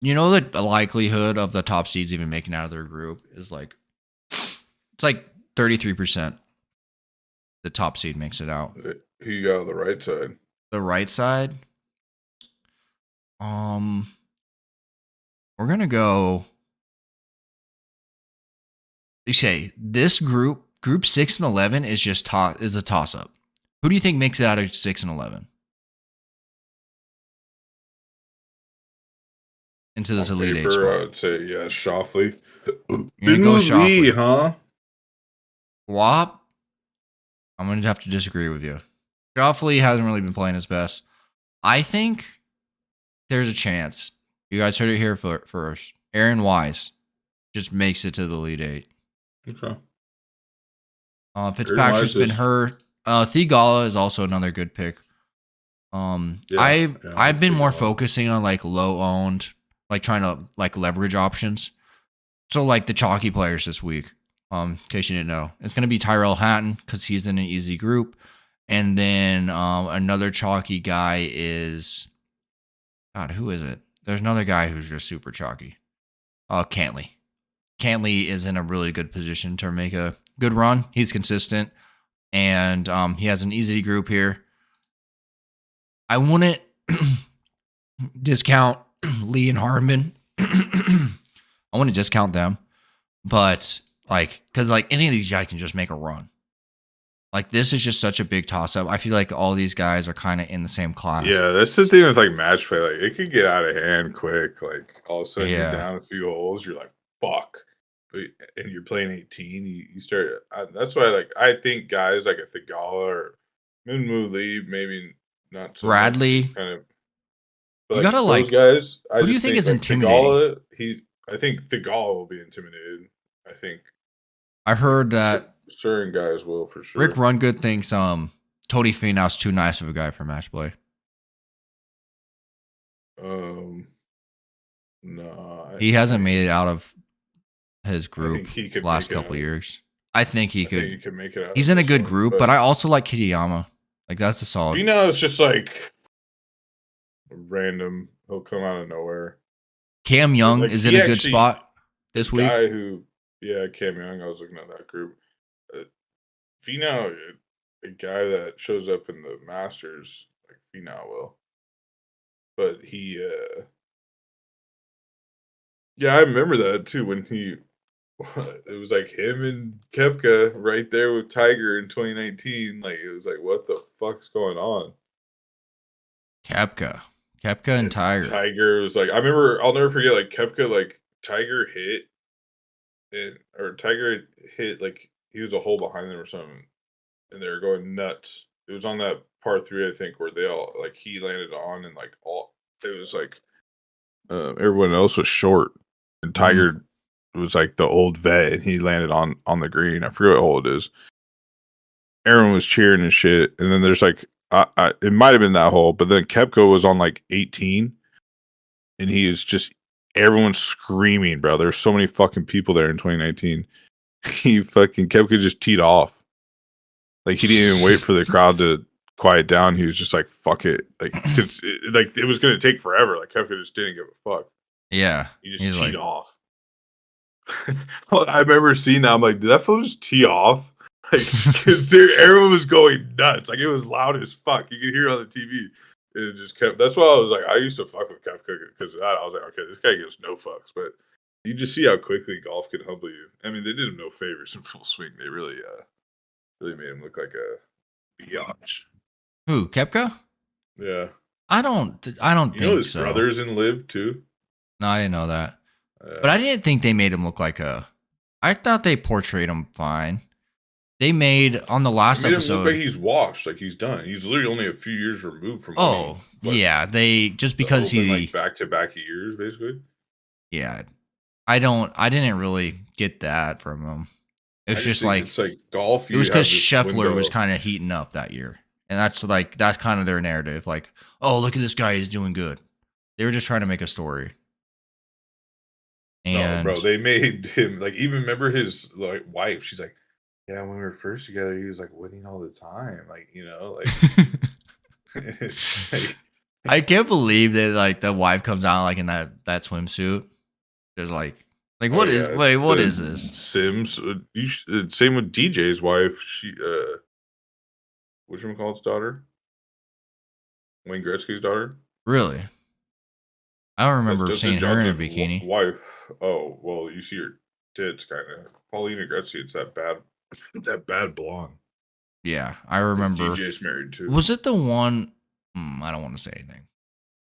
You know the likelihood of the top seeds even making out of their group is like it's like 33%. The top seed makes it out. Who you got on the right side? The right side. We're gonna go. You say this group 6 and 11 is just is a toss up. Who do you think makes it out of 6 and 11 into this On Elite Eight paper, spot? I would say Schauffele. You're gonna go Schauffele, huh? Wap. I'm gonna have to disagree with you. Schauffele hasn't really been playing his best. I think there's a chance. You guys heard it here first. Aaron Wise just makes it to the Elite Eight. Okay. Fitzpatrick's been hurt. Thigala is also another good pick. I've been more focusing on like low owned, like trying to like leverage options. So like the chalky players this week. In case you didn't know, it's gonna be Tyrell Hatton because he's in an easy group, and then another chalky guy is, God, who is it? There's another guy who's just super chalky. Cantley. Cantley is in a really good position to make a good run. He's consistent, and he has an easy group here. I wouldn't discount Lee and Hardman. I wouldn't discount them, but because any of these guys can just make a run. Like this is just such a big toss up. I feel like all these guys are kind of in the same class. Yeah, that's the thing with like match play. Like it could get out of hand quick. Like all of a sudden you're down a few holes, you're like, fuck. And you're playing 18, you start. That's why, I think guys like a Thigala or Minwoo Lee, maybe not so Bradley, much, kind of. But you gotta those guys. Who do you think is intimidating? Thigala, I think Thigala will be intimidated. I think. I've heard that certain guys will for sure. Rick Rungood thinks Tony Finau's too nice of a guy for match play. No, he hasn't made it out of his group he could last couple years. I think he could. He could make it out. He's in a good group, but I also like Kitayama. Like that's a solid. It's just like random. He'll come out of nowhere. Cam Young is in a good spot this week. Guy who, Cam Young. I was looking at that group. Finau, a guy that shows up in the Masters, like Finau will. But he, I remember that too when he. It was like him and Koepka right there with Tiger in 2019. Like it was like, what the fuck's going on? Koepka and Tiger. Tiger was like, I remember. I'll never forget. Like Koepka, like Tiger hit, Tiger hit like he was a hole behind them or something, and they were going nuts. It was on that par 3, I think, where they all like he landed on and like all. It was like everyone else was short, and Tiger. It was like the old vet, and he landed on the green. I forget what hole it is. Everyone was cheering and shit. And then there's like it might have been that hole, but then Kepka was on like 18, and he is just everyone's screaming, bro. There's so many fucking people there in 2019. Kepka just teed off. Like he didn't even wait for the crowd to quiet down. He was just like, "Fuck it," because it was gonna take forever. Like Kepka just didn't give a fuck. Yeah. He just teed off. I remember seeing that. I'm like, did that fool just tee off? Like, because everyone was going nuts. Like, it was loud as fuck. You could hear it on the TV. And it just kept. That's why I was like, I used to fuck with Kepka because of that. I was like, okay, this guy gives no fucks. But you just see how quickly golf can humble you. I mean, they did him no favors in full swing. They really made him look like a biatch. Who, Kepka? Yeah. I don't think his so. brothers in Live too? No, I didn't know that. But I didn't think they made him look like I thought they portrayed him fine. They made on the last episode. Him look like he's washed, like he's done. He's literally only a few years removed from. Yeah, they just because he like back-to-back years, basically. Yeah, I didn't really get that from him. It was just like it's like golf. It was because Scheffler was kind of heating up that year, and that's kind of their narrative. Like, oh, look at this guy, he's doing good. They were just trying to make a story. And no, bro, they made him like even remember his like wife. She's like, yeah, when we were first together, he was like winning all the time, like like. I can't believe that like the wife comes out like in that swimsuit. There's like what is this? Sims. Same with DJ's wife. She whatchamacallit's daughter? Wayne Gretzky's daughter. Really? I don't remember seeing her in a bikini. Wife. Oh, well, you see her tits kind of. Paulina Gretzky, it's that bad blonde. Yeah, I remember. DJ's married too. Was it the one? I don't want to say anything.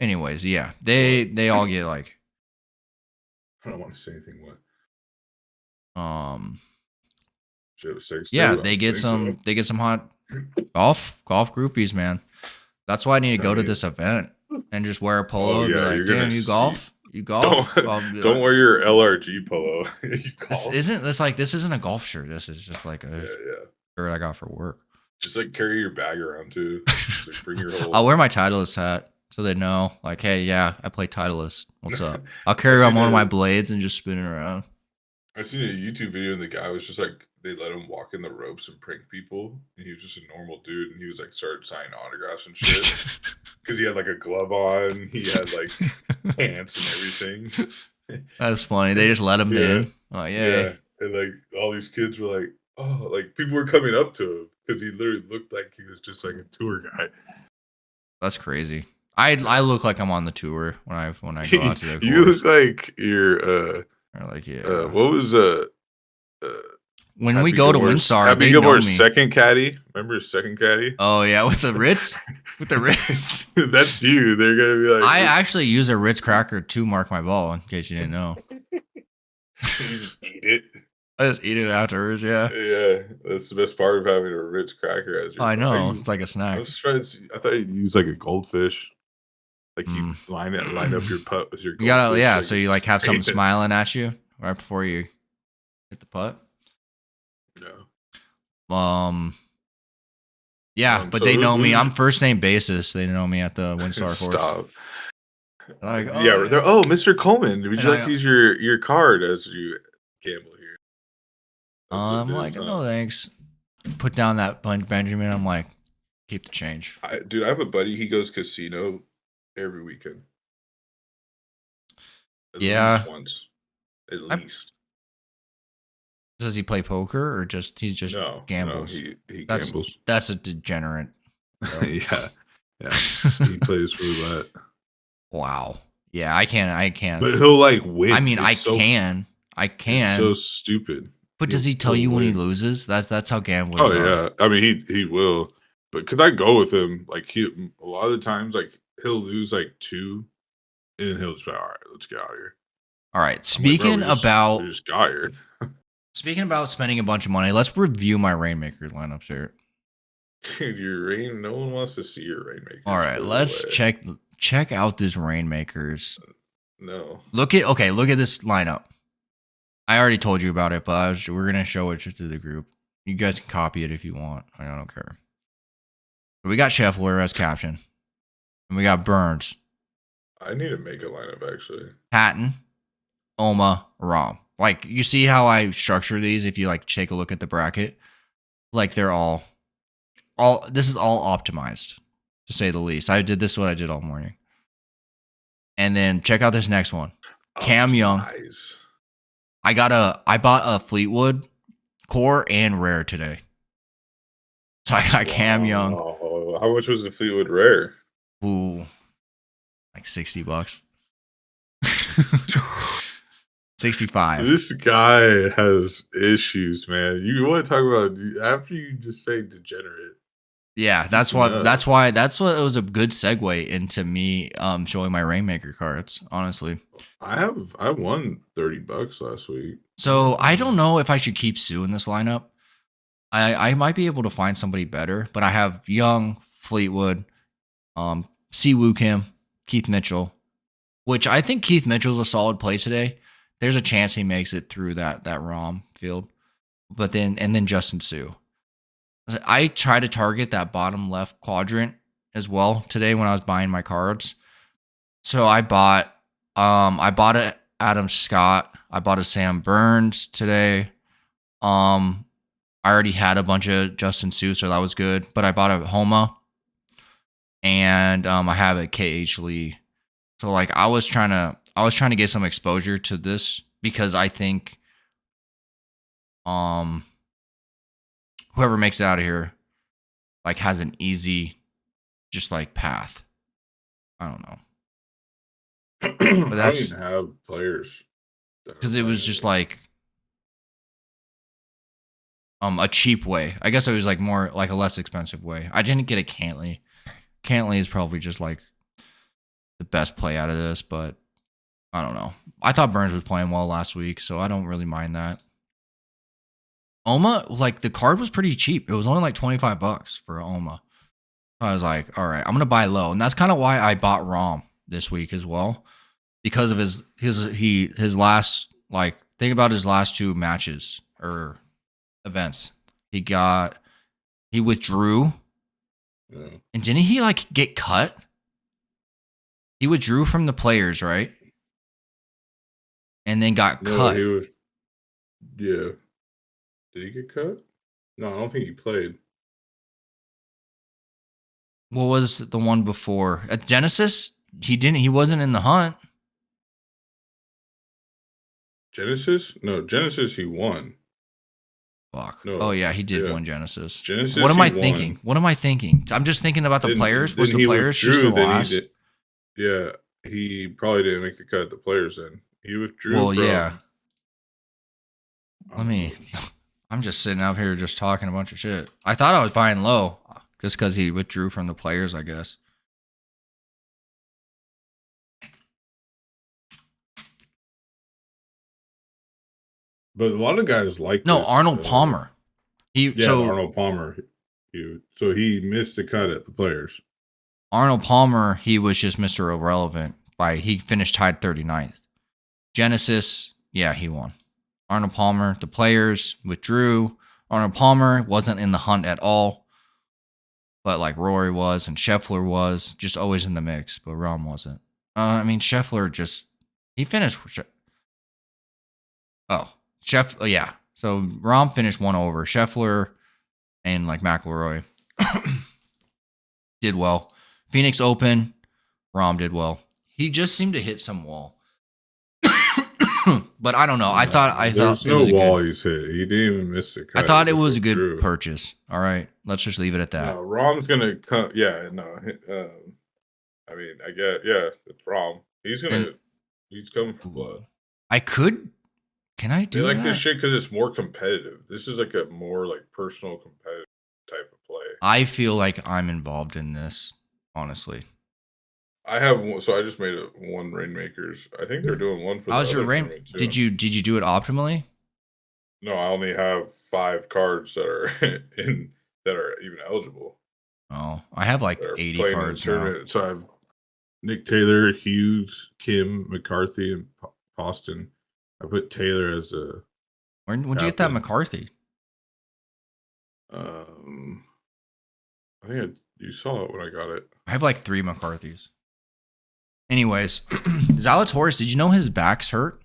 Anyways, yeah, they all get like. I don't want to say anything. What? Yeah, they get some hot golf groupies, man. That's why I need to go to this event and just wear a polo. And be like, damn, you golf? You golf? Don't wear your LRG polo. This isn't a golf shirt. This is just like a shirt I got for work. Just like carry your bag around too. Like bring your whole. I'll wear my Titleist hat so they know, like, hey, yeah, I play Titleist. What's up? I'll carry around one of my blades and just spin it around. I seen a YouTube video and the guy was just like, they let him walk in the ropes and prank people, and he was just a normal dude, and he was like started signing autographs and shit because he had like a glove on, he had like pants and everything. That's funny. They just let him in. Oh yeah, and like all these kids were like, oh, like people were coming up to him because he literally looked like he was just like a tour guy. That's crazy. I look like I'm on the tour when I go out to the course. You look like you're what was when we go to Windstar, Happy Gilmore's second caddy. Remember his second caddy? Oh yeah, with the Ritz, with the Ritz. That's you. They're gonna be like. I actually use a Ritz cracker to mark my ball, in case you didn't know. You just eat it. I just eat it afterwards. Yeah. Yeah, that's the best part of having a Ritz cracker as your. I know, it's like a snack. I was trying to see. I thought you'd use like a goldfish. Like you line up your putt with your. You gotta so you like have something smiling at you right before you hit the putt. No. Yeah, but they know me. I'm first name basis. They know me at the Windstar course. Stop. Like, they're Mr. Coleman, would you like to use your card as you gamble here? I'm like, no thanks. Put down that Benjamin. I'm like, keep the change. Dude, I have a buddy. He goes casino every weekend. At least once. At least. Does he play poker or he just gambles? No, he gambles. That's a degenerate. Yeah. He plays roulette. Wow. Yeah, I can't. But he'll like win. I mean, I can. It's so stupid. But does he tell you when he loses? That's how gamblers are. Yeah. I mean, he will. But could I go with him? Like a lot of the times, like he'll lose like 2, and then he'll just be all right. Let's get out of here. All right. Speaking about we just got here. Speaking about spending a bunch of money, let's review my Rainmaker lineups here. Dude, no one wants to see your Rainmaker. All right, let's check out these Rainmakers. No. Look at this lineup. I already told you about it, but we're gonna show it to the group. You guys can copy it if you want. I don't care. We got Scheffler as captain, and we got Burns, I need to make a lineup actually. Hatton, Oma, Rom. Like, you see how I structure these? If you like take a look at the bracket, like they're all this is all optimized, to say the least. I did this what I did all morning. And then check out this next one. Cam Young. Optimize. I bought a Fleetwood core and rare today. So I got Cam Young. How much was the Fleetwood rare? Ooh, like $60. 65. This guy has issues, man. You want to talk about after you just say degenerate. Yeah, that's what it was a good segue into me showing my Rainmaker cards, honestly. I won $30 last week. So I don't know if I should keep Sue in this lineup. I might be able to find somebody better, but I have Young, Fleetwood, Siwoo Kim, Keith Mitchell, which I think Keith Mitchell's a solid play today. There's a chance he makes it through that ROM field. But then Justin Sue. I try to target that bottom left quadrant as well today when I was buying my cards. So I bought a Adam Scott. I bought a Sam Burns today. I already had a bunch of Justin Sue, so that was good. But I bought a Homa, and I have a KH Lee. So like I was trying to get some exposure to this because I think whoever makes it out of here like has an easy just like path. I don't know. But that's- I don't even have players Because it was just like a cheap way. I guess it was like more like a less expensive way. I didn't get a Cantley. Cantley is probably just like the best play out of this, but I don't know. I thought Burns was playing well last week, so I don't really mind that. Oma, like the card was pretty cheap. It was only like $25 for Oma. I was like, all right, I'm gonna buy low, and that's kind of why I bought Rom this week as well, because of his last, like, think about his last two matches or events. He withdrew, and didn't he like get cut? He withdrew from the players, right? And then got cut. Yeah. Did he get cut? No, I don't think he played. What was the one before? At Genesis? He wasn't in the hunt. Genesis? No, Genesis he won. Fuck. No, oh yeah, he did win Genesis. Genesis. What am I thinking? What am I thinking? I'm just thinking about the players. Was the players just the last? Yeah, he probably didn't make the cut at the players then. He withdrew. Well, yeah. I'm just sitting out here just talking a bunch of shit. I thought I was buying low just because he withdrew from the players, I guess. But a lot of guys like Arnold Palmer. Arnold Palmer. So he missed the cut at the players. Arnold Palmer, he was just Mr. Irrelevant. He finished tied 39th. Genesis, yeah, he won. Arnold Palmer, the players withdrew. Arnold Palmer wasn't in the hunt at all. But like Rory was and Scheffler was just always in the mix, but Rom wasn't. Scheffler he finished. Yeah. So Rom finished one over. Scheffler and like McIlroy did well. Phoenix Open, Rom did well. He just seemed to hit some wall. But I don't know. I thought There's no wall he's hit. He didn't even miss it. I thought it was a good purchase. All right, let's just leave it at that. No, Rom's gonna come. Yeah, no. I mean, I get. Yeah, it's Rom. He's coming for blood. Can I do? They like this shit because it's more competitive. This is like a more like personal competitive type of play. I feel like I'm involved in this, honestly. I have one, so I just made one Rainmakers. I think they're doing one for. How's your rain? Did you do it optimally? No, I only have 5 cards that are that are even eligible. Oh, I have like 80 cards now. So I have Nick Taylor, Hughes, Kim, McCarthy, and Poston. I put Taylor as a. When'd you get that McCarthy? I think You saw it when I got it. I have like 3 McCarthy's. Anyways, Zalatoris, did you know his back's hurt?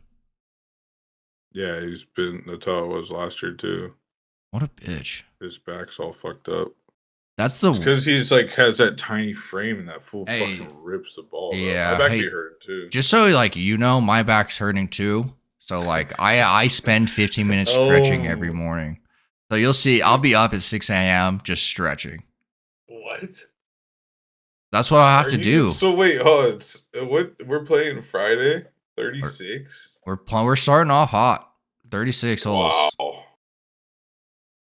Yeah, that's how it was last year too. What a bitch. His back's all fucked up. That's the because he's like has that tiny frame and that fool Hey, fucking rips the ball. yeah. My back Hey, be hurting too. just so like you know, my back's hurting too. So like I spend 15 minutes stretching every Oh, morning. So you'll see, I'll be up at 6 a.m. just stretching. what? That's what I have Are to you do. so wait, it's what we're playing Friday? 36. We're starting off hot. 36 holes. Wow.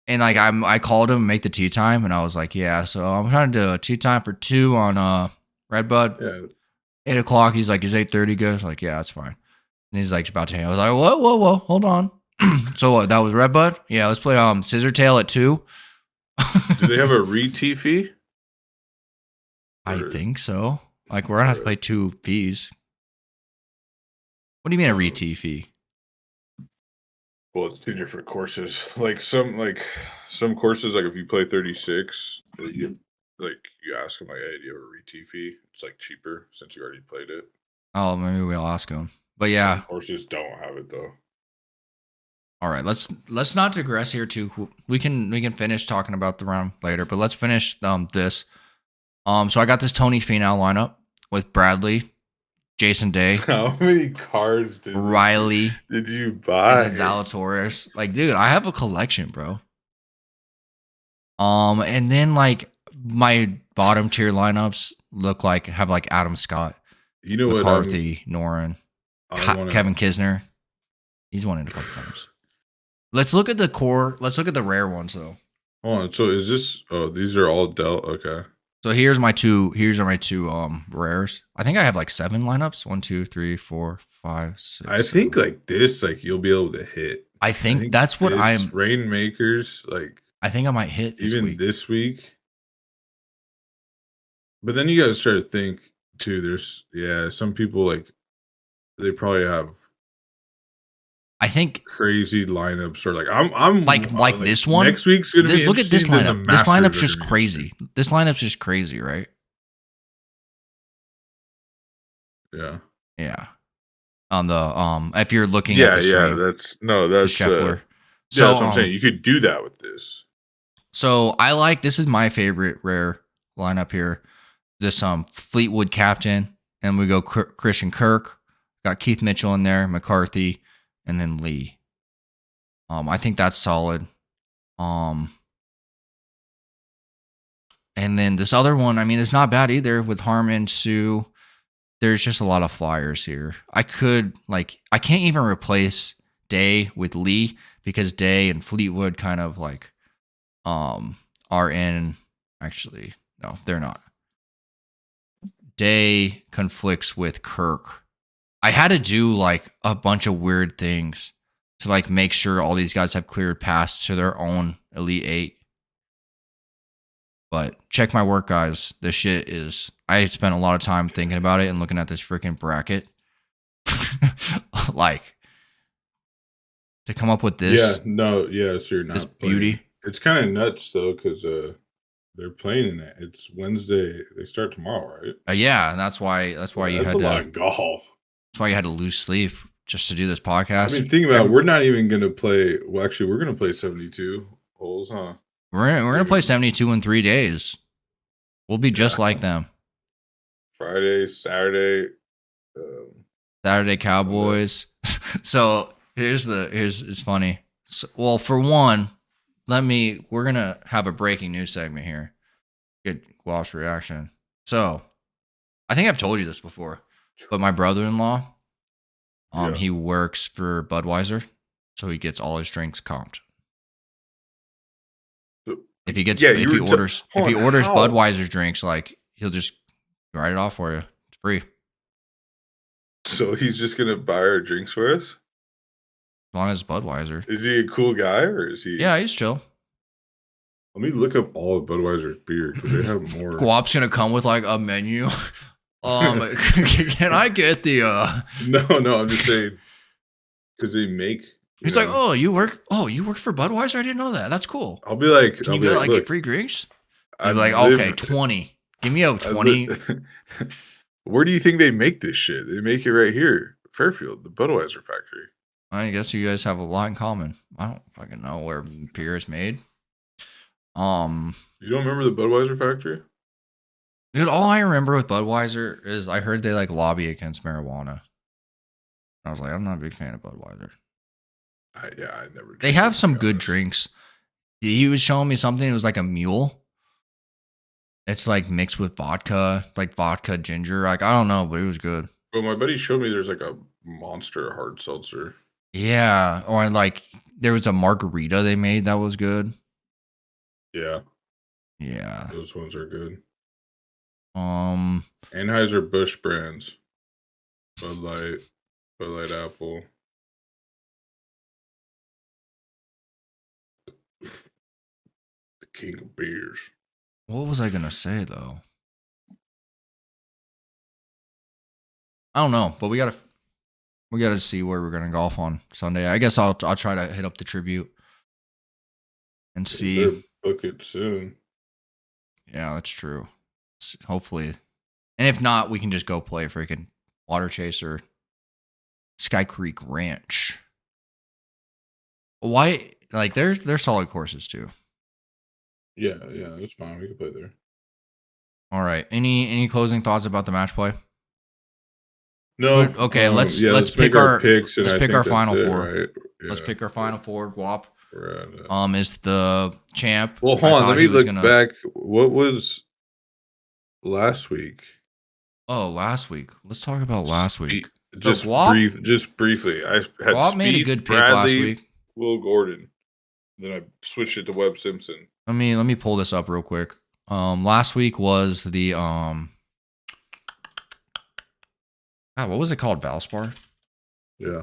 And like I called him make the tee time, and I was like, yeah. So I'm trying to do a tee time for 2 on Redbud. Yeah. 8 o'clock. He's like, is 8:30 good? I was like, yeah, that's fine. And he's like about to hang. I was like, whoa, hold on. So what? That was Redbud. Yeah, let's play Scissor Tail at 2. Do they have a re-tee fee? I think so. Like we're gonna have to play 2 fees. What do you mean a re-tee fee? Well, it's 2 different courses. Like some courses, like if you play 36, you ask them like, hey, do you have a re-tee fee? It's like cheaper since you already played it. Oh, maybe we'll ask him. But yeah, Some courses don't have it though. all right. Let's not digress here too. We can finish talking about the round later, but let's finish this. So I got this Tony Finau lineup with Bradley, Jason Day, How many cards Riley, did you buy? and then Zalatoris. Like, dude, I have a collection, bro. And then like my bottom tier lineups have like Adam Scott, You know McCarthy, Noren, what? Kevin Kisner. He's won it a couple times. Let's look at the core. Let's look at the rare ones though. Hold on. So is this? Oh, these are all dealt. Okay. So here's my two. Here's my 2 rares. I think I have like 7 lineups. 1, 2, 3, 4, 5, 6. I think like this, like you'll be able to hit. I think that's what I'm. Rainmakers, like I think I might hit this even week. this week. But then you got to start to think too. There's some people like they probably have I think crazy lineups or like I'm like this one. Next week's gonna be look at this interesting, then lineup. the This Masters lineup's are just gonna be crazy. interesting. This lineup's just crazy, right? Yeah. Yeah. On the if you're looking at the stream, that's Scheffler. So that's what I'm saying. You could do that with this. So I like, this is my favorite rare lineup here. This Fleetwood captain, and we go Christian Kirk, got Keith Mitchell in there, McCarthy, and then Lee. I think that's solid. And then this other one, I mean, it's not bad either with Harman, Sue. There's just a lot of flyers here. I can't even replace Day with Lee because Day and Fleetwood kind of like are in, actually no, they're not. Day conflicts with Kirk. I had to do like a bunch of weird things to like make sure all these guys have cleared paths to their own Elite 8. But check my work, guys. This shit is, I spent a lot of time thinking about it and looking at this freaking bracket. Like, to come up with this. So you're not this playing. beauty. It's kind of nuts though, because they're playing in it. It's Wednesday. They start tomorrow, right? Yeah, and that's why you that's had a lot of golf. That's why you had to lose sleep just to do this podcast. I mean, think about it. We're not even gonna play. Well, actually, we're gonna play 72 holes, huh? We're gonna play 72 in 3 days. We'll be just like them. Friday, Saturday, Saturday Cowboys. So it's funny. So, well, for one, we're gonna have a breaking news segment here. Get Guap's reaction. So, I think I've told you this before, but my brother-in-law, he works for Budweiser, so he gets all his drinks comped. If he orders Budweiser drinks, like he'll just write it off for you. It's free. So he's just gonna buy our drinks for us? As long as Budweiser. Is he a cool guy or is he? Yeah, he's chill. Let me look up all of Budweiser's beer because they have more. Guap's gonna come with like a menu. Can I get the No, I'm just saying because they make. He's like, you work for Budweiser? I didn't know that. That's cool. I'll be like, Can you get free drinks? I They'd be like, okay, live 20. Give me a I li 20. Where do you think they make this shit? They make it right here, Fairfield, the Budweiser factory. I guess you guys have a lot in common. I don't fucking know where beer is made. Um, You don't remember the Budweiser factory? Dude, all I remember with Budweiser is I heard they like lobby against marijuana. I was like, I'm not a big fan of Budweiser. I never They drank have it, to some be good honest. drinks. He was showing me something. It was like a mule. It's like mixed with vodka, like vodka ginger. Like I don't know, but it was good. But my buddy showed me there's like a monster hard seltzer. Yeah, or like there was a margarita they made that was good. Yeah, Yeah. those ones are good. Um. Anheuser-Busch brands. Bud Light, Bud Light Apple. The king of beers. What was I gonna say though? I don't know, but we gotta see where we're gonna golf on Sunday. I guess I'll try to hit up the tribute and You see. better book it soon. Yeah, that's true. Hopefully, and if not, we can just go play freaking Water Chaser, Sky Creek Ranch. Why? Like they're solid courses too. Yeah, it's fine. We can play there. All right. Any closing thoughts about the match play? No. Okay, let's make pick our picks. And let's I pick think our that's final it, four. right? Let's Yeah. pick our final four. Guap. We're at, Is the champ. well, hold on. Let me look back. What was last week? Oh, last week. Let's talk about last week. Just Guap, just briefly. I had Guap made a good pick Bradley, last week. Will Gordon. Then I switched it to Webb Simpson. Let me pull this up real quick. Last week was the God, what was it called? Valspar? Yeah.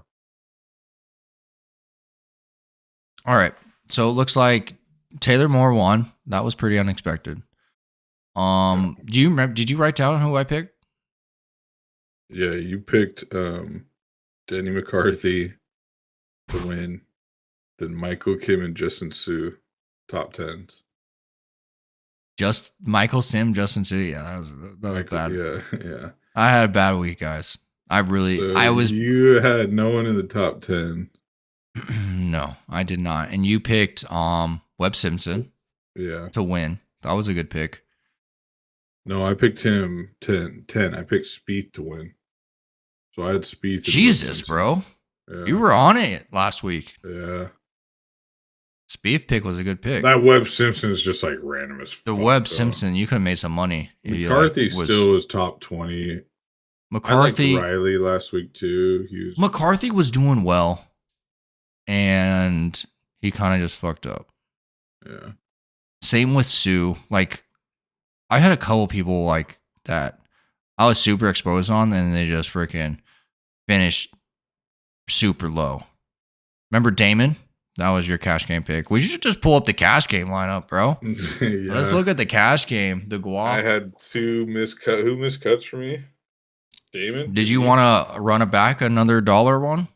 All right. So it looks like Taylor Moore won. That was pretty unexpected. Do you remember? Did you write down who I picked? Yeah, you picked Danny McCarthy to win. Then Michael Kim and Justin Sue, top 10s. Just Michael Sim, Justin Sue. Yeah, that was bad. Yeah. I had a bad week, guys. You had no one in the top 10. No, I did not. And you picked Webb Simpson. Yeah. To win. That was a good pick. No, I picked him 10. I picked Spieth to win. So I had Spieth. Jesus, bro. Yeah. You were on it last week. Yeah. Spieth pick was a good pick. That Webb Simpson is just like random as fuck. The Webb Simpson, you could have made some money. McCarthy still was top 20. McCarthy. I liked Riley last week too. McCarthy was doing well. And he kind of just fucked up. Yeah. Same with Sue. Like, I had a couple people like that I was super exposed on, and they just freaking finished super low. Remember Damon? That was your cash game pick. We should just pull up the cash game lineup, bro. Yeah. Let's look at the cash game. The Guap. I had 2 miscuts. Who miscuts for me? Damon? Did you want to run it back another $1 one?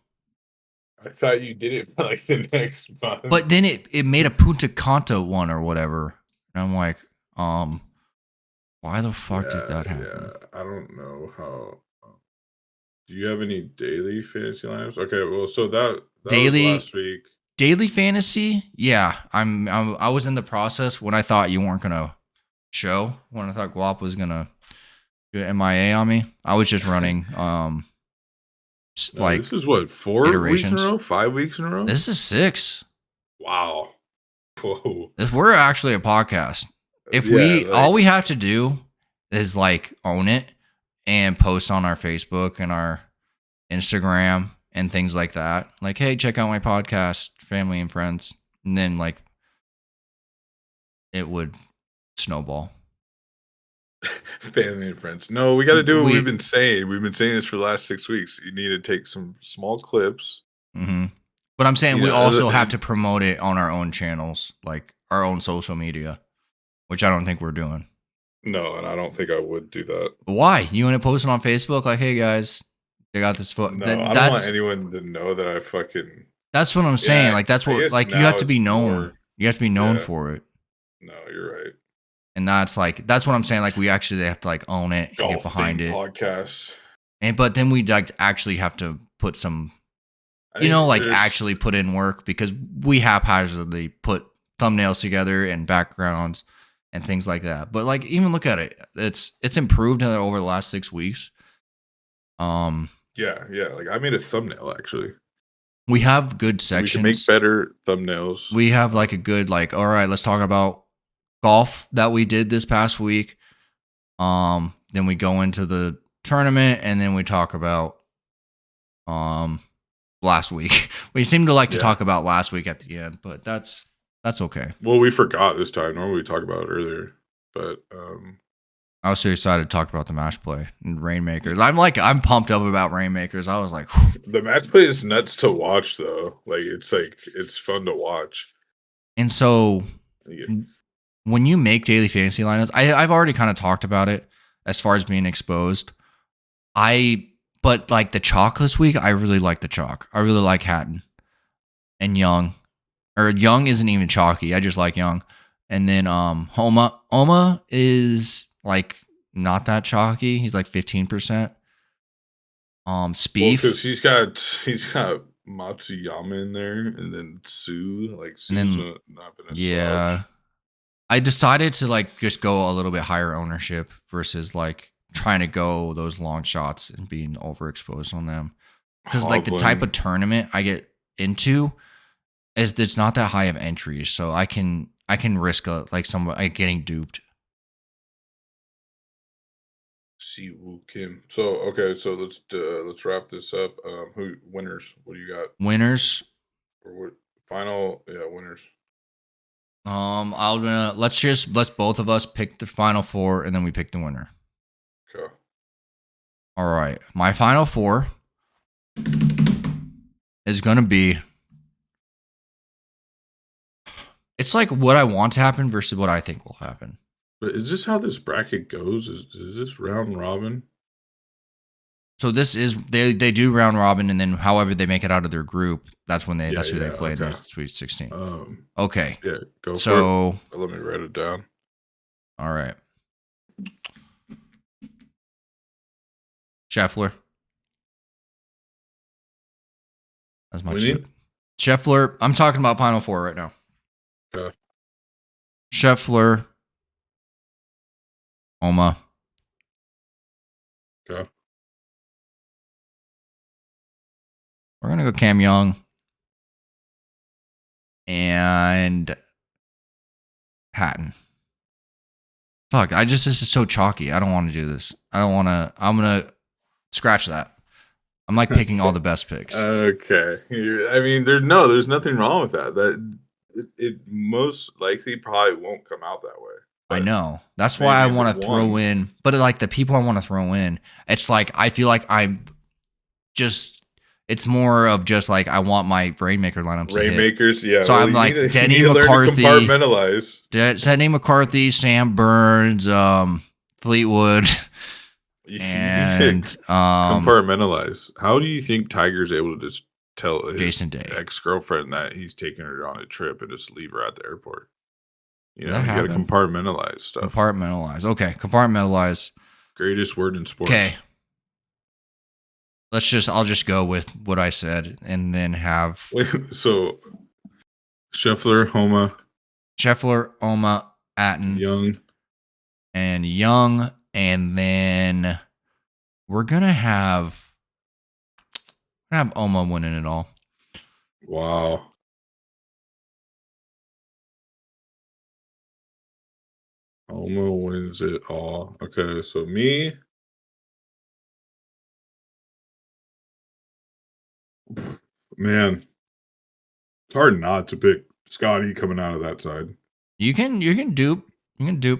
I thought you did it for like the next month. But then it made a Punta Cana one or whatever. And I'm like, why the fuck did that happen? Yeah, I don't know how. Do you have any daily fantasy lineups? Okay, well, so that Daily- was last week. Daily fantasy? Yeah. I was in the process when I thought you weren't gonna show. When I thought Guap was gonna do MIA on me. I was just running like this is what, 4 weeks in iterations. a row? 5 weeks in a row? This is 6. Wow. Whoa. We're actually a podcast. If all we have to do is like own it and post on our Facebook and our Instagram and things like that. Like, hey, check out my podcast, family and friends. And then like it would snowball. Family and friends. No, we got to do what we've been saying. We've been saying this for the last 6 weeks. You need to take some small clips. Mm-hmm. But I'm saying we also have to promote it on our own channels, like our own social media, which I don't think we're doing. No, and I don't think I would do that. Why? You want to post it on Facebook? Like, hey guys, I got this photo. No, I don't want anyone to know that I fucking. That's what I'm saying. Like, that's what, like, you have to be known. You have to be known for it. No, you're right. And that's what I'm saying. Like we actually have to like own it and get Golf behind theme it. podcast. But then we like actually have to put some, I think like there's actually put in work, because we haphazardly put thumbnails together and backgrounds and things like that. But like even look at it, it's improved over the last 6 weeks. yeah. Like I made a thumbnail actually. We have good We can make sections. better thumbnails. We have like a good like, all right, let's talk about golf that we did this past week. Then we go into the tournament, and then we talk about last week. We seem to like to talk about last week at the end, but that's okay. Well, we forgot this time. Normally we talk about it earlier, but I was so excited to talk about the match play and Rainmakers. I'm pumped up about Rainmakers. I was like, the match play is nuts to watch though. Like it's fun to watch. And so when you make daily fantasy lineups, I've already kind of talked about it as far as being exposed. But like the chalk this week, I really like the chalk. I really like Hatton and Young. Or Young isn't even chalky. I just like Young. And then Oma is like not that chalky. He's like 15%. Spieth. Because he's got Matsuyama in there, and then Sue. Like Sue's not been a slouch. I decided to like just go a little bit higher ownership versus like trying to go those long shots and being overexposed on them. Because like the type of tournament I get into it's not that high of entries, so I can risk getting duped. Siwoo Kim. So okay, so let's wrap this up. Who winners? What do you got? Winners or what final? Yeah, winners. Let's both of us pick the final four, and then we pick the winner. Okay. All right, my final four is gonna be. It's like what I want to happen versus what I think will happen. But is this how this bracket goes? Is this round robin? So this is they do round robin, and then however they make it out of their group, that's when they who they play in the Sweet 16. Okay. Yeah, go for it. Let me write it down. All right. Scheffler. That's my chip. Scheffler. I'm talking about Final Four right now. Okay. Scheffler. Oma. Okay. We're gonna go Cam Young and Hatton. Fuck, this is so chalky. I don't want to do this. I'm gonna scratch that. I'm like picking all the best picks. Okay. I mean, there's nothing wrong with that. That it most likely probably won't come out that way. I know. That's why I want to throw in, but like the people I want to throw in, it's like I feel like it's more of just like I want my Rainmaker lineups. Rainmakers, yeah. So I'm like Denny McCarthy, Denny McCarthy, Sam Burns, Fleetwood, and compartmentalize. How do you think Tiger's able to just tell his Jason Day ex-girlfriend that he's taking her on a trip and just leave her at the airport? You know, you got to compartmentalize stuff. Compartmentalize. Okay, compartmentalize. Greatest word in sports. Okay. I'll just go with what I said and then have. So Scheffler, Oma, Atten, Young. And then we're going to have Oma winning it all. Wow. Oma wins it all. Okay, so me. Man, it's hard not to pick Scotty coming out of that side. You can dupe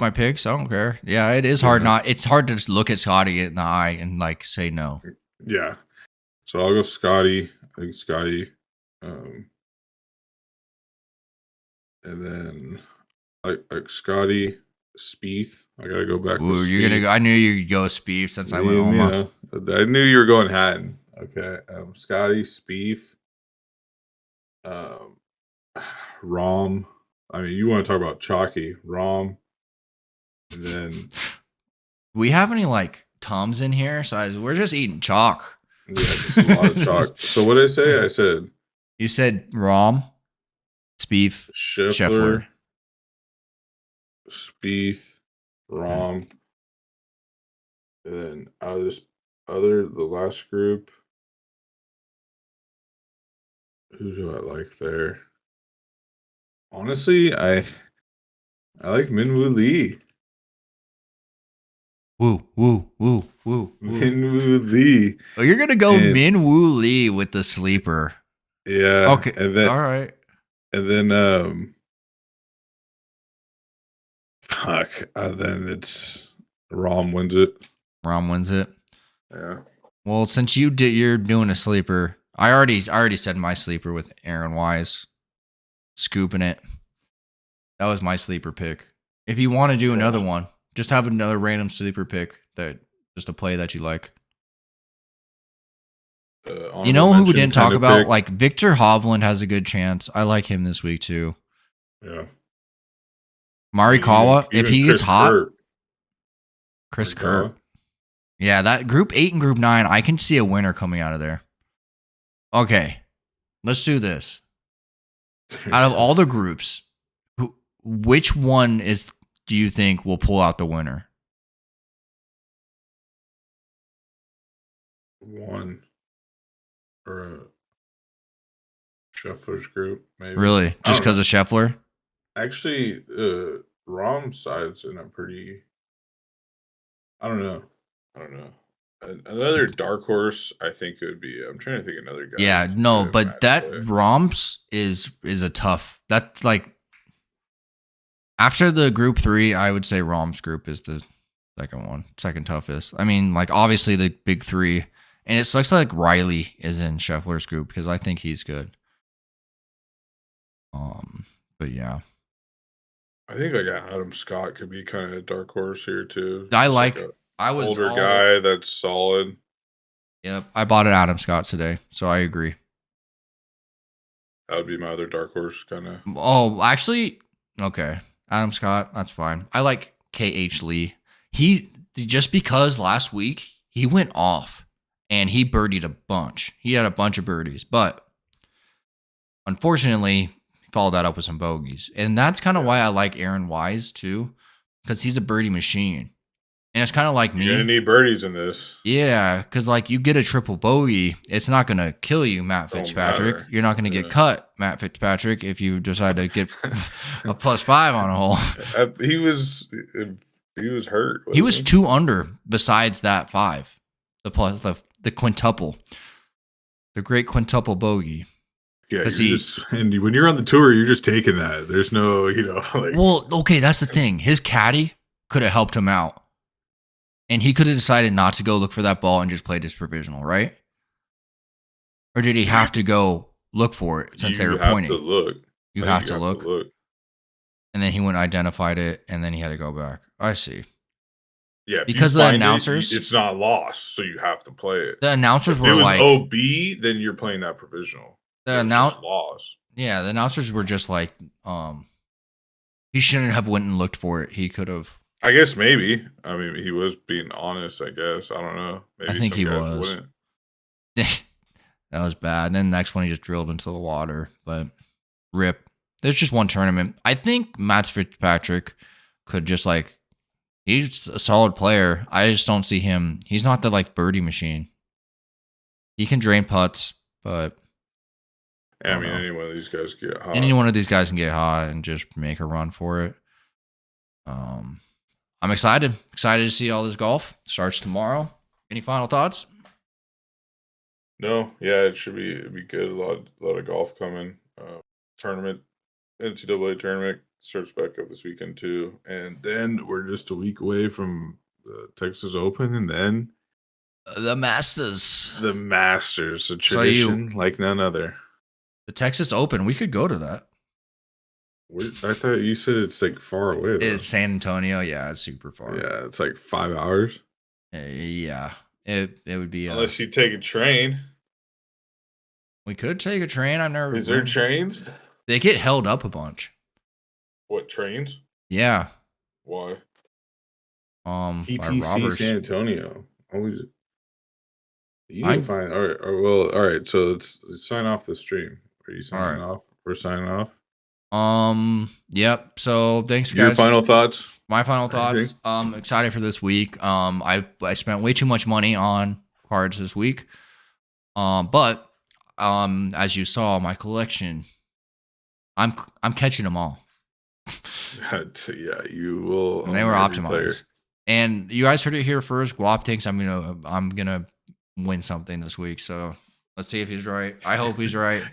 my picks. I don't care. Yeah, it is hard it's hard to just look at Scotty in the eye and like say no. Yeah. So I'll go Scotty. I think Scotty. And then like Scotty, Spieth. I gotta go back. Ooh, you're gonna go. I knew you'd go Spieth since I went Oma. I knew you were going Hatton. Okay. Scotty, Spieth. Rom. I mean, you want to talk about chalky. Rom. And then We have any like Tums in here? So we're just eating chalk. yeah, just a lot of chalk. So what did I say? I said You said Rom, Spieth, Scheffler, Scheffler. Spieth, Okay. Rom, and then out of this the last group, who do I like there? Honestly, I like Minwoo Lee. Woo, woo, woo, woo, woo. Minwoo Lee. Oh, you're gonna go And Min Woo Lee with the sleeper. yeah, Okay. and then All right. fuck, then it's Rom wins it. Rom wins it. Yeah. Well, since you're doing a sleeper. I already said my sleeper with Aaron Wise. Scooping it. That was my sleeper pick. If you want to do another one, just have another random sleeper pick that just a play that you like. You know who we didn't talk about? Pick. Like Victor Hovland has a good chance. I like him this week too. Yeah. Marikawa, if he gets hot. Kurt. Chris Kurt. Yeah, that group 8 and group 9, I can see a winner coming out of there. Okay. Let's do this. Out of all the groups, which one do you think will pull out the winner? One. Or Scheffler's group, maybe. Really? Just because of Scheffler? Actually, Rom's side's in a pretty. I don't know. Another dark horse, I think it would be. I'm trying to think another guy. Yeah, no, but that Rom's is a tough. That's like after the group 3, I would say Rom's group is the second toughest. I mean, like obviously the big 3, and it sucks that like Riley is in Scheffler's group because I think he's good. But yeah. I think like Adam Scott could be kind of a dark horse here too. I was older guy that's solid. Yep, I bought an Adam Scott today, so I agree. That would be my other dark horse kind of. Oh, actually, okay, Adam Scott, that's fine. I like KH Lee. He just because last week he went off and he birdied a bunch. He had a bunch of birdies, but unfortunately, followed that up with some bogeys. And that's kind of why I like Aaron Wise too, because he's a birdie machine. And it's kind of like me. You're going to need birdies in this. Yeah, because like you get a triple bogey, it's not going to kill you, Matt Fitzpatrick. You're not going to get cut, Matt Fitzpatrick, if you decide to get a +5 on a hole. He was hurt. He was 2 under besides that 5. The quintuple. The great quintuple bogey. Yeah, and when you're on the tour, you're just taking that. There's no, like. Well, okay, that's the thing. His caddy could have helped him out, and he could have decided not to go look for that ball and just played his provisional, right? Or did he have to go look for it since they were pointing? You have to look. And then he went and identified it, and then he had to go back. I see. Yeah, because the announcers, it's not lost, so you have to play it. The announcers were like, OB, then you're playing that provisional. The announcers were just like, he shouldn't have went and looked for it. He could have. I guess maybe. I mean, he was being honest. I guess I don't know. Maybe I think he was. That was bad. And then the next one he just drilled into the water. But rip. There's just one tournament. I think Matt Fitzpatrick could just like. He's a solid player. I just don't see him. He's not the like birdie machine. He can drain putts, but. Yeah, I mean, any one of these guys can get hot. Any one of these guys can get hot and just make a run for it. I'm excited. Excited to see all this golf. Starts tomorrow. Any final thoughts? No. Yeah, it'd be good. A lot of golf coming. Tournament, NCAA tournament starts back up this weekend too, and then we're just a week away from the Texas Open, and then the Masters. The Masters, a tradition like none other. The Texas Open, we could go to that. I thought you said it's like far away. Though. It's San Antonio. Yeah, it's super far. Yeah, it's like 5 hours. Yeah, it would be. Unless you take a train. We could take a train. I've never. Is there trains? They get held up a bunch. What trains? Yeah. Why? By PPC robbers. San Antonio. Always, you need to I find. All right, well, all right. So let's sign off the stream. Are you all signing right. off? We're signing off. Yep. So thanks, Your guys. final thoughts? My final Anything? thoughts. Excited for this week. I spent way too much money on cards this week. But as you saw, my collection, I'm catching them all. Yeah, you will And they own were every player. optimized. And you guys heard it here first. Guap thinks I'm gonna win something this week. So let's see if he's right. I hope he's right.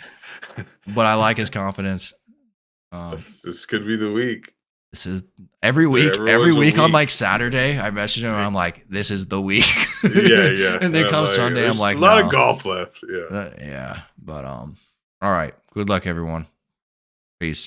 But I like his confidence. This could be the week. This is every There every was a week on week. like Saturday, I message him and I'm like, this is the week. Yeah. And then I'm come like, Sunday, I'm there's like, a lot no. of golf left. Yeah. Yeah. But all right. Good luck, everyone. Peace.